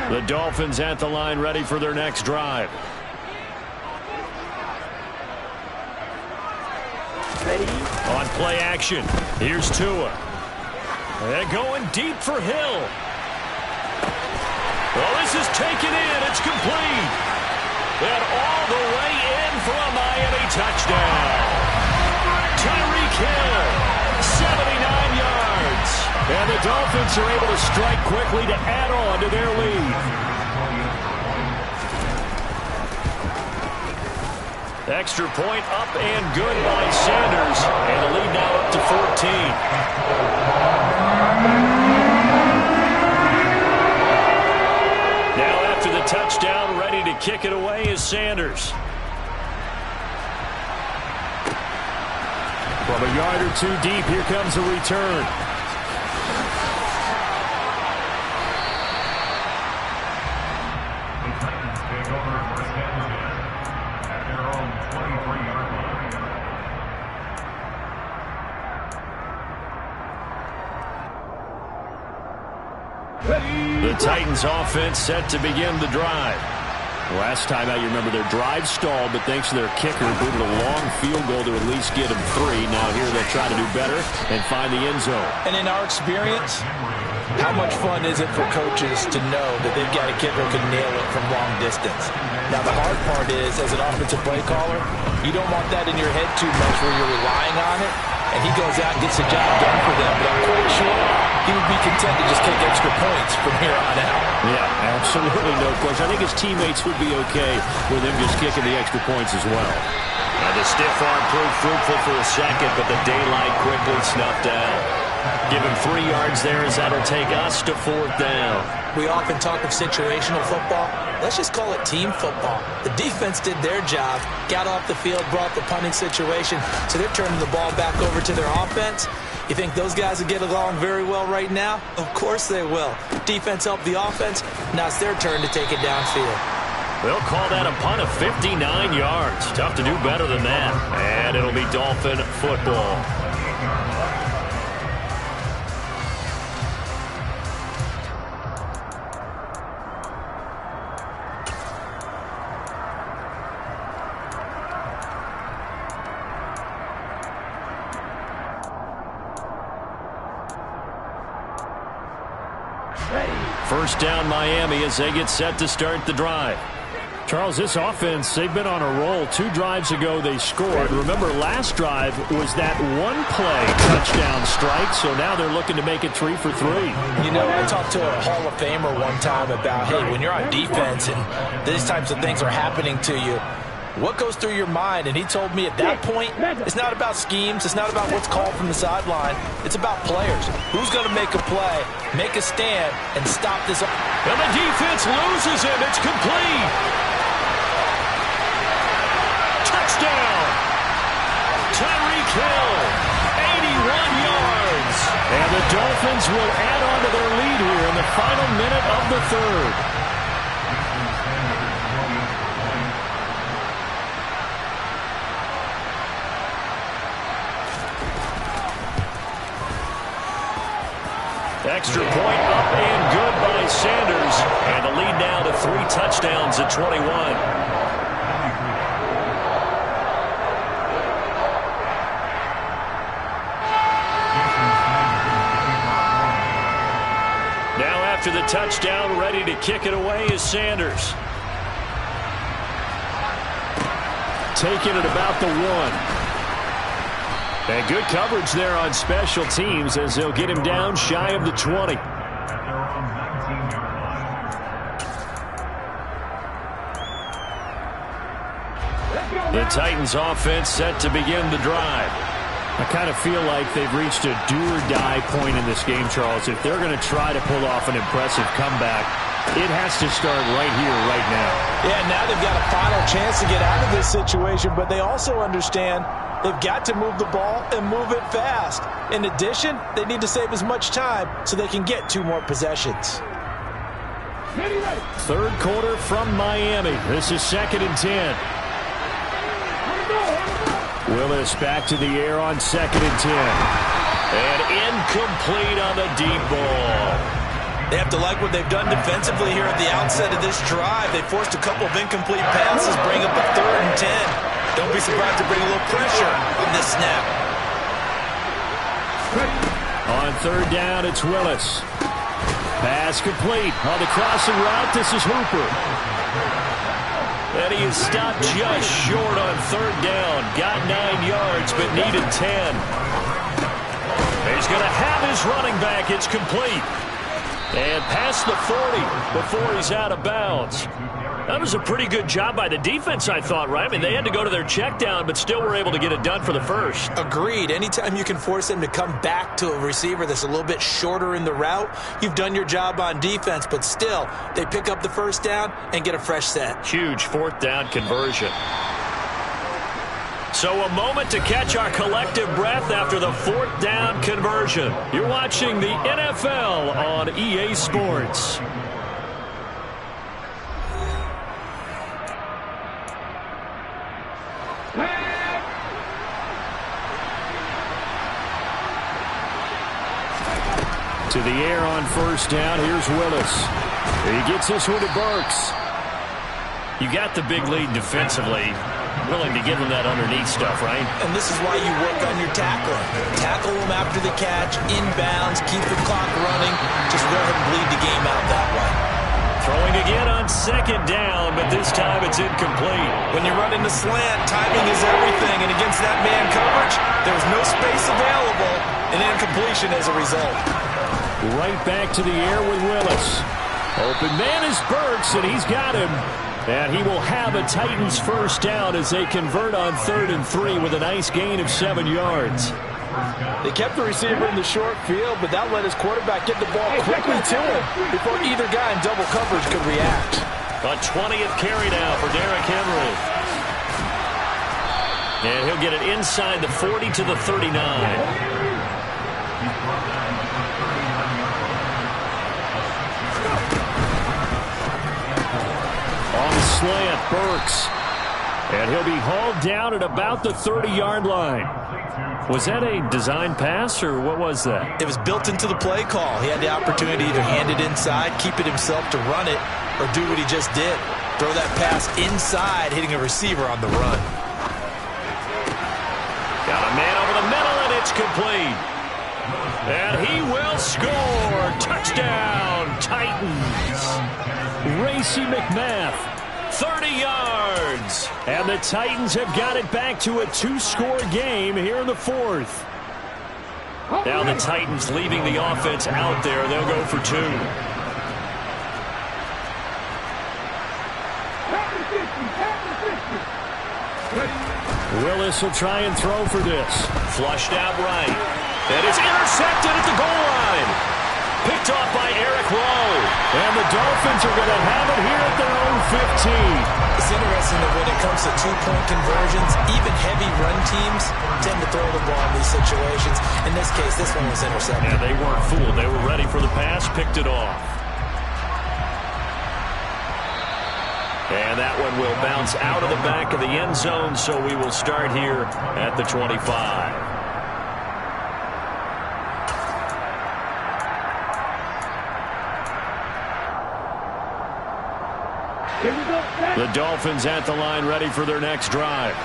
The Dolphins at the line, ready for their next drive. Ready? On play action, here's Tua. They're going deep for Hill. Well, this is taken in. It's complete. And all the way in for a Miami touchdown. Tyreek Hill, 79 yards. And the Dolphins are able to strike quickly to add on to their lead. Extra point up and good by Sanders. And the lead now up to 14. Now after the touchdown, ready to kick it away is Sanders. From a yard or 2 deep, here comes a return. The Titans offense set to begin the drive. Last time out, you remember their drive stalled, but thanks to their kicker, booted a long field goal to at least get them 3. Now here they'll try to do better and find the end zone. And in our experience, how much fun is it for coaches to know that they've got a kicker who can nail it from long distance? Now, the hard part is, as an offensive play caller, you don't want that in your head too much where you're relying on it, and he goes out and gets the job done for them. But I'm quite sure he would be content to just kick extra points from here on out. Yeah, absolutely no question. I think his teammates would be okay with him just kicking the extra points as well. And the stiff arm proved fruitful for a second, but the daylight quickly snuffed out. Give him 3 yards there as that'll take us to 4th down. We often talk of situational football. Let's just call it team football. The defense did their job, got off the field, brought the punting situation, so they're turning the ball back over to their offense. You think those guys will get along very well right now? Of course they will. Defense helped the offense. Now it's their turn to take it downfield. They'll call that a punt of 59 yards. Tough to do better than that. And it'll be Dolphin football. First down Miami as they get set to start the drive. Charles, this offense, they've been on a roll. 2 drives ago they scored. Remember, last drive was that one-play touchdown strike, so now they're looking to make it 3 for 3. You know, I talked to a Hall of Famer one time about, hey, when you're on defense and these types of things are happening to you, what goes through your mind? And he told me at that point, it's not about schemes. It's not about what's called from the sideline. It's about players. Who's going to make a play, make a stand, and stop this? And the defense loses him. It's complete. Touchdown. Tyreek Hill, 81 yards. Dolphins will add on to their lead here in the final minute of the third. Extra point up and good by Sanders. And the lead now to 3 touchdowns at 21. Now after the touchdown, ready to kick it away is Sanders. Taking it about the 1. And good coverage there on special teams as they'll get him down shy of the 20. The Titans offense set to begin the drive. I kind of feel like they've reached a do-or-die point in this game, Charles. If they're going to try to pull off an impressive comeback, it has to start right here, right now. Yeah, now they've got a final chance to get out of this situation, but they also understand they've got to move the ball and move it fast. In addition, they need to save as much time so they can get 2 more possessions. Third quarter from Miami. This is 2nd and 10. Willis back to the air on 2nd and 10. And incomplete on the deep ball. They have to like what they've done defensively here at the outset of this drive. They forced a couple of incomplete passes, bring up a 3rd and 10. Don't be surprised to bring a little pressure on this snap. On 3rd down, it's Willis. Pass complete. On the crossing route, this is Hooper. And he is stopped just short on 3rd down. Got 9 yards, but needed 10. He's going to have his running back. It's complete. And past the 40 before he's out of bounds. That was a pretty good job by the defense, I thought, right? I mean, they had to go to their check down, but still were able to get it done for the first. Agreed. Anytime you can force them to come back to a receiver that's a little bit shorter in the route, you've done your job on defense, but still, they pick up the 1st down and get a fresh set. Huge 4th down conversion. So a moment to catch our collective breath after the 4th down conversion. You're watching the NFL on EA Sports. To the air on 1st down. Here's Willis. He gets this one to Burks. You got the big lead defensively. Willing to give him that underneath stuff, right? And this is why you work on your tackling. Tackle him after the catch, inbounds, keep the clock running. Just go ahead and bleed the game out that way. Throwing again on 2nd down, but this time it's incomplete. When you run in the slant, timing is everything. And against that man coverage, there's no space available. An incompletion as a result. Right back to the air with Willis. Open man is Burks, and he's got him. And he will have a Titans 1st down as they convert on 3rd and 3 with a nice gain of 7 yards. They kept the receiver in the short field, but that let his quarterback get the ball quickly to him before either guy in double coverage could react. A 20th carry now for Derrick Henry. And he'll get it inside the 40 to the 39. Slant, Burks. And he'll be hauled down at about the 30-yard line. Was that a design pass, or what was that? It was built into the play call. He had the opportunity to either hand it inside, keep it himself to run it, or do what he just did. Throw that pass inside, hitting a receiver on the run. Got a man over the middle, and it's complete. And he will score. Touchdown, Titans. Racey McMath. 30 yards. And the Titans have got it back to a 2-score game here in the 4th. Now the Titans leaving the offense out there. They'll go for 2. Willis will try and throw for this. Flushed out right. And it's intercepted at the goal line. Picked off by Eric Rowe. And the Dolphins are going to have it here at their own 15. It's interesting that when it comes to two-point conversions, even heavy run teams tend to throw the ball in these situations. In this case, this one was intercepted. Yeah, they weren't fooled. They were ready for the pass, picked it off. And that one will bounce out of the back of the end zone, so we will start here at the 25. The Dolphins at the line, ready for their next drive.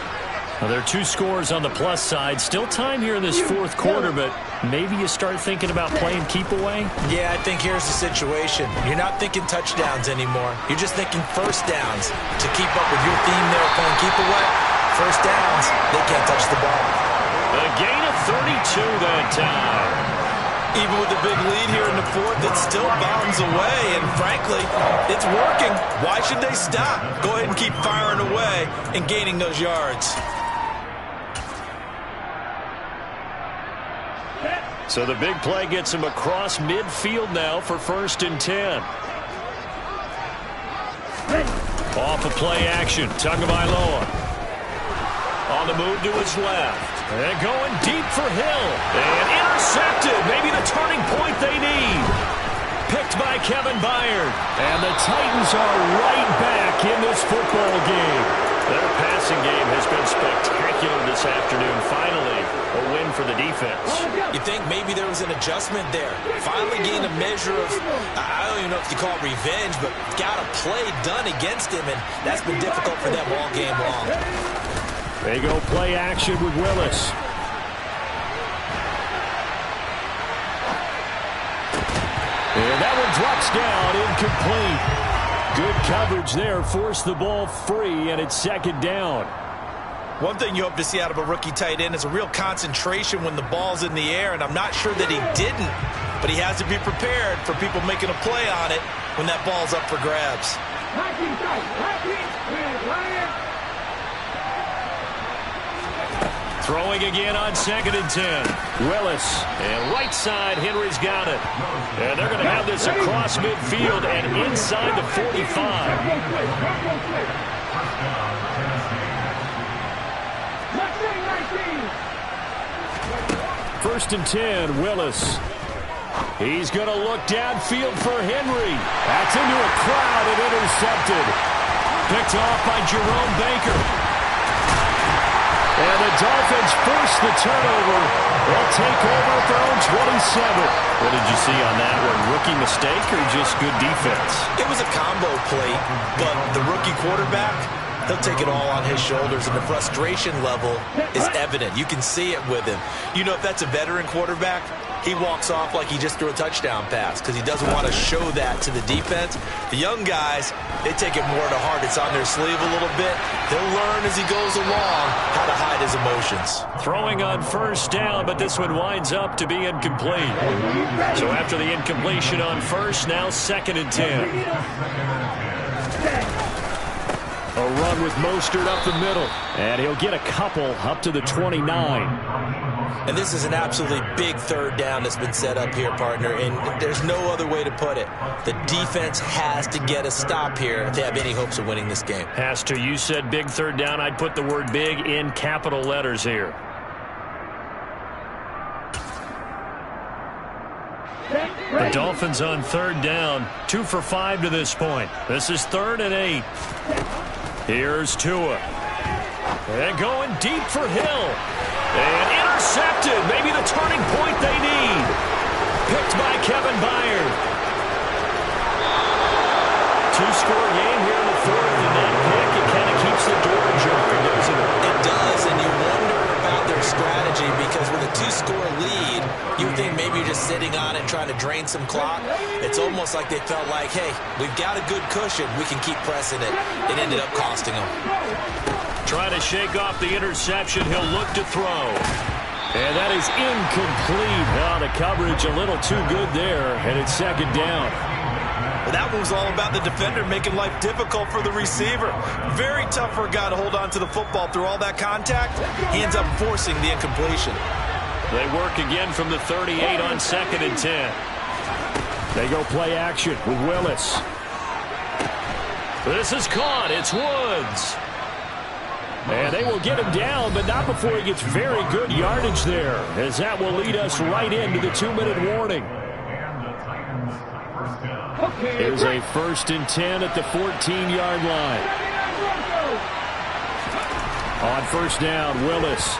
Well, there are 2 scores on the plus side. Still time here in this fourth quarter, but maybe you start thinking about playing keep away? Yeah, I think here's the situation. You're not thinking touchdowns anymore. You're just thinking first downs. To keep up with your theme there, playing keep away, first downs, they can't touch the ball. A gain of 32 that time. Even with the big lead here in the fourth, it still bounds away, and frankly, it's working. Why should they stop? Go ahead and keep firing away and gaining those yards. So the big play gets him across midfield now for 1st and 10. Off of play action, Tagovailoa. On the move to his left. And going deep for Hill. And intercepted. Maybe the turning point they need. Picked by Kevin Byard. And the Titans are right back in this football game. Their passing game has been spectacular this afternoon. Finally, a win for the defense. You think maybe there was an adjustment there. Finally gained a measure of, I don't even know if you call it revenge, but got a play done against him, and that's been difficult for them all game long. They go play action with Willis. And that one drops down, incomplete. Good coverage there, forced the ball free, and it's 2nd down. One thing you hope to see out of a rookie tight end is a real concentration when the ball's in the air, and I'm not sure that he didn't, but he has to be prepared for people making a play on it when that ball's up for grabs. Throwing again on 2nd and 10. Willis. And right side, Henry's got it. And they're going to have this across midfield and inside the 45. 1st and 10, Willis. He's going to look downfield for Henry. That's into a crowd and intercepted. Picked off by Jerome Baker. And the Dolphins force the turnover. They'll take over at their own 27. What did you see on that one? Rookie mistake or just good defense? It was a combo play, but the rookie quarterback, he'll take it all on his shoulders, and the frustration level is evident. You can see it with him. You know, if that's a veteran quarterback, he walks off like he just threw a touchdown pass because he doesn't want to show that to the defense. The young guys, they take it more to heart. It's on their sleeve a little bit. He'll learn as he goes along how to hide his emotions. Throwing on 1st down, but this one winds up to be incomplete. So after the incompletion on 1st, now 2nd and 10. A run with Mostert up the middle. And he'll get a couple up to the 29. And this is an absolutely big 3rd down that's been set up here, partner, and there's no other way to put it. The defense has to get a stop here if they have any hopes of winning this game. Has to. You said big 3rd down. I'd put the word big in capital letters here. The Dolphins on 3rd down. 2 for 5 to this point. This is 3rd and 8. Here's Tua. And going deep for Hill. And intercepted. Maybe the turning point they need. Picked by Kevin Byard. 2-score game here in the 4th, and that pick, it kind of keeps the door ajar, doesn't it? It does, and you wonder about their strategy because with a 2-score lead, you think maybe you're just sitting on it trying to drain some clock. It's almost like they felt like, hey, we've got a good cushion. We can keep pressing it. It ended up costing them. Trying to shake off the interception. He'll look to throw. And that is incomplete. Oh, the coverage a little too good there, and it's 2nd down. Well, that one was all about the defender making life difficult for the receiver. Very tough for a guy to hold on to the football through all that contact. He ends up forcing the incompletion. They work again from the 38 on 2nd and 10. They go play action with Willis. This is caught. It's Woods. And they will get him down, but not before he gets very good yardage there, as that will lead us right into the 2-minute warning. Here's a 1st and 10 at the 14-yard line. On 1st down, Willis.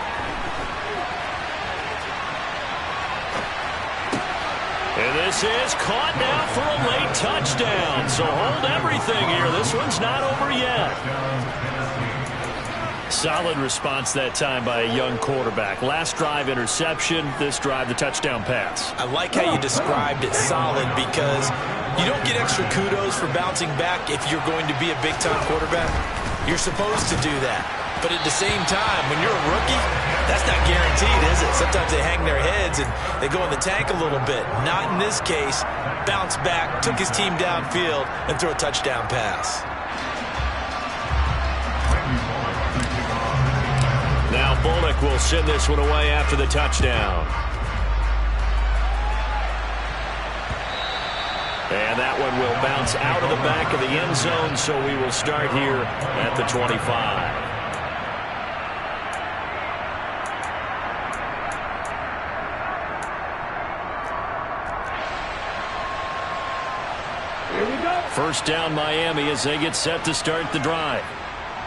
And this is caught now for a late touchdown. So hold everything here. This one's not over yet. Solid response that time by a young quarterback. Last drive, interception. This drive, the touchdown pass. I like how you described it solid, because you don't get extra kudos for bouncing back if you're going to be a big-time quarterback. You're supposed to do that. But at the same time, when you're a rookie, that's not guaranteed, is it? Sometimes they hang their heads and they go in the tank a little bit. Not in this case. Bounce back, took his team downfield, and threw a touchdown pass. Now Bullock will send this one away after the touchdown. And that one will bounce out of the back of the end zone, so we will start here at the 25. First down Miami as they get set to start the drive.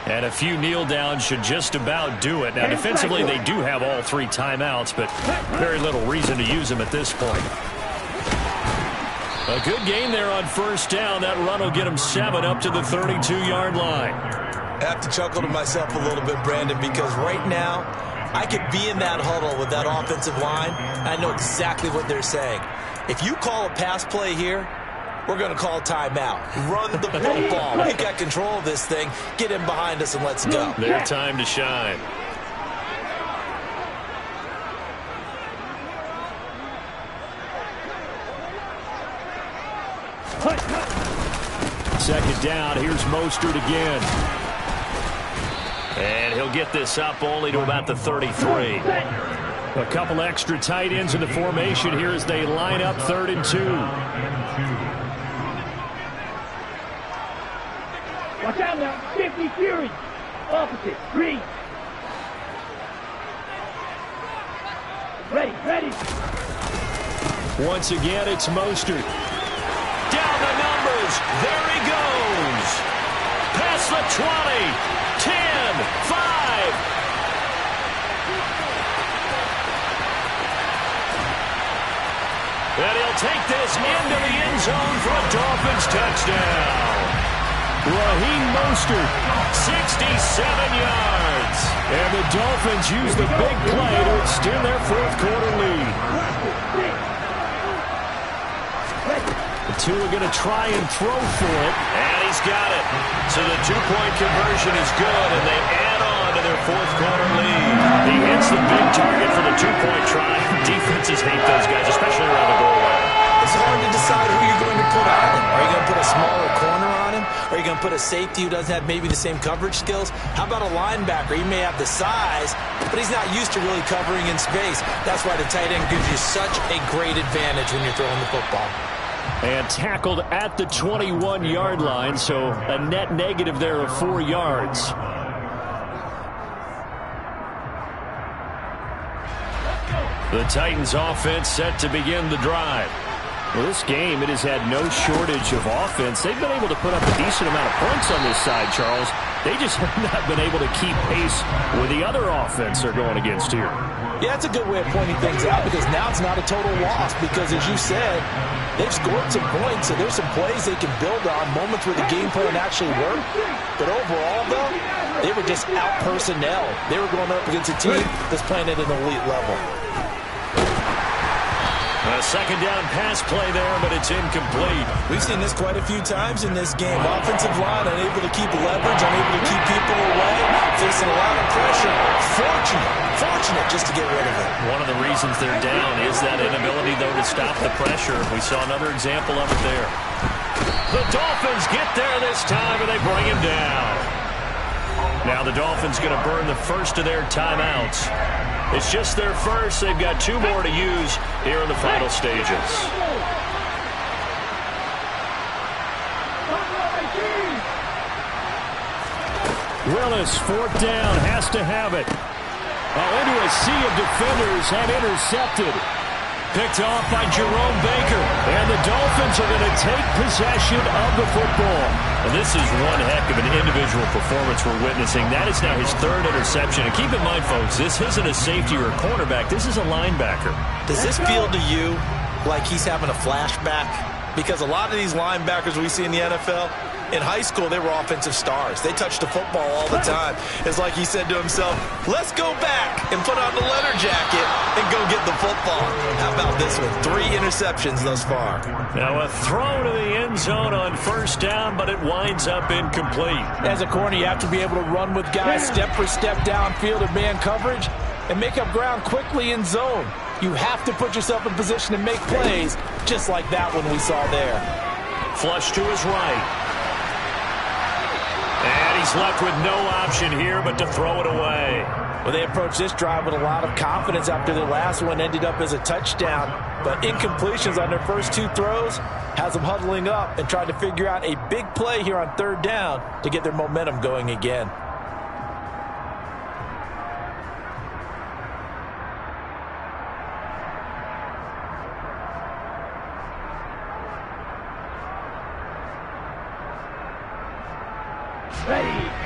And a few kneel downs should just about do it. Now defensively they do have all 3 timeouts, but very little reason to use them at this point. A good gain there on 1st down. That run will get them 7 up to the 32-yard line. I have to chuckle to myself a little bit, Brandon, because right now I could be in that huddle with that offensive line. I know exactly what they're saying. If you call a pass play here, we're going to call timeout. Run the football. We've got control of this thing. Get in behind us and let's go. Their time to shine. Second down. Here's Mostert again. And he'll get this up only to about the 33. A couple extra tight ends in the formation here as they line up 3rd and 2. Watch out now. 50 Fury. Opposite. Green. Ready. Once again, it's Mostert. Down the numbers. There he goes. Past the 20. 10. 5. And he'll take this into the end zone for a Dolphins touchdown. Raheem Mostert, 67 yards. And the Dolphins use the big play to extend their 4th quarter lead. The 2 are going to try and throw for it. And he's got it. So the 2-point conversion is good, and they add on to their 4th quarter lead. He hits the big target for the 2-point try. Defenses hate those guys, especially around the goal line. It's hard to decide who you're going to put on him. Are you going to put a smaller corner on him? Are you going to put a safety who doesn't have maybe the same coverage skills? How about a linebacker? He may have the size, but he's not used to really covering in space. That's why the tight end gives you such a great advantage when you're throwing the football. And tackled at the 21-yard line, so a net negative there of 4 yards. The Titans offense set to begin the drive. Well, this game, it has had no shortage of offense. They've been able to put up a decent amount of points on this side, Charles. They just have not been able to keep pace with the other offense they're going against here. Yeah, it's a good way of pointing things out, because now it's not a total loss, because as you said, they've scored some points, so there's some plays they can build on, moments where the game plan actually worked. But overall, though, they were just out personnel. They were going up against a team that's playing at an elite level. A 2nd down pass play there, but it's incomplete. We've seen this quite a few times in this game. Offensive line unable to keep leverage, unable to keep people away, facing a lot of pressure. Fortunate just to get rid of it. One of the reasons they're down is that inability, though, to stop the pressure. We saw another example of it there. The Dolphins get there this time, and they bring him down. Now the Dolphins going to burn the first of their timeouts. It's just their first. They've got 2 more to use here in the final stages. Willis, fourth down, has to have it. Into a sea of defenders and intercepted. Picked off by Jerome Baker. And the Dolphins are going to take possession of the football. And this is one heck of an individual performance we're witnessing. That is now his third interception. And keep in mind, folks, this isn't a safety or a cornerback. This is a linebacker. Does this feel to you like he's having a flashback? Because a lot of these linebackers we see in the NFL, in high school, they were offensive stars. They touched the football all the time. It's like he said to himself, let's go back and put on the leather jacket and go get the football. How about this one? 3 interceptions thus far. Now a throw to the end zone on first down, but it winds up incomplete. As a corner, you have to be able to run with guys step for step downfield in man coverage and make up ground quickly in zone. You have to put yourself in position to make plays, just like that one we saw there. Flush to his right. And he's left with no option here but to throw it away. Well, they approached this drive with a lot of confidence after the last one ended up as a touchdown. But incompletions on their first 2 throws has them huddling up and trying to figure out a big play here on third down to get their momentum going again.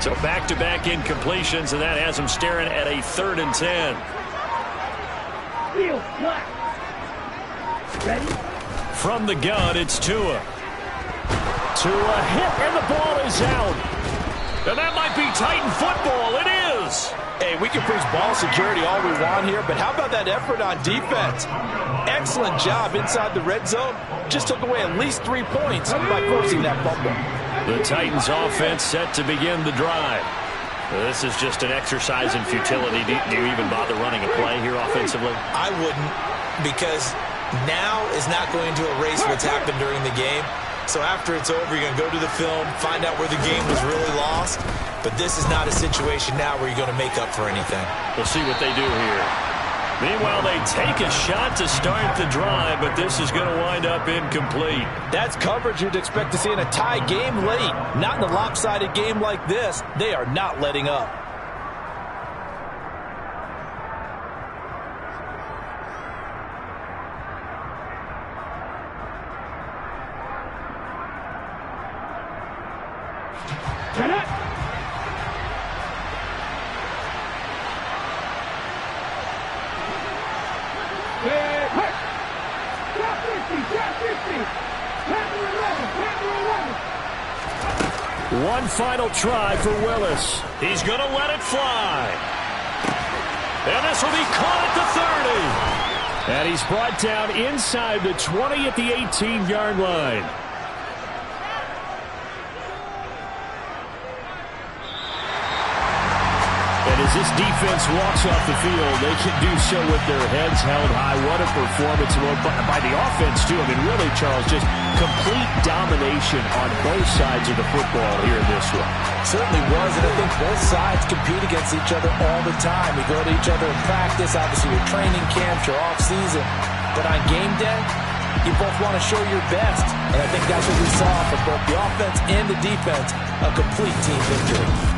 So back-to-back incompletions, and that has him staring at a 3rd and 10. Field flat. Ready? From the gun, it's Tua. Tua hit, and the ball is out. And that might be Titan football. It is. Hey, we can preach ball security all we want here, but how about that effort on defense? Excellent job inside the red zone. Just took away at least 3 points by forcing that fumble. The Titans offense set to begin the drive. This is just an exercise in futility. Do you even bother running a play here offensively? I wouldn't, because now is not going to erase what's happened during the game. So after it's over, you're going to go to the film, find out where the game was really lost. But this is not a situation now where you're going to make up for anything. We'll see what they do here. Meanwhile, they take a shot to start the drive, but this is going to wind up incomplete. That's coverage you'd expect to see in a tie game late. Not in a lopsided game like this. They are not letting up. Turn up. One final try for Willis. He's going to let it fly. And this will be caught at the 30. And he's brought down inside the 20 at the 18-yard line. And as this defense walks off the field, they can do so with their heads held high. What a performance by the offense, too. I mean, really, Charles, just complete domination on both sides of the football here in this one. Certainly was, and I think both sides compete against each other all the time. We go to each other in practice, obviously your training camps, your off-season. But on game day, you both want to show your best. And I think that's what we saw from both the offense and the defense, a complete team victory.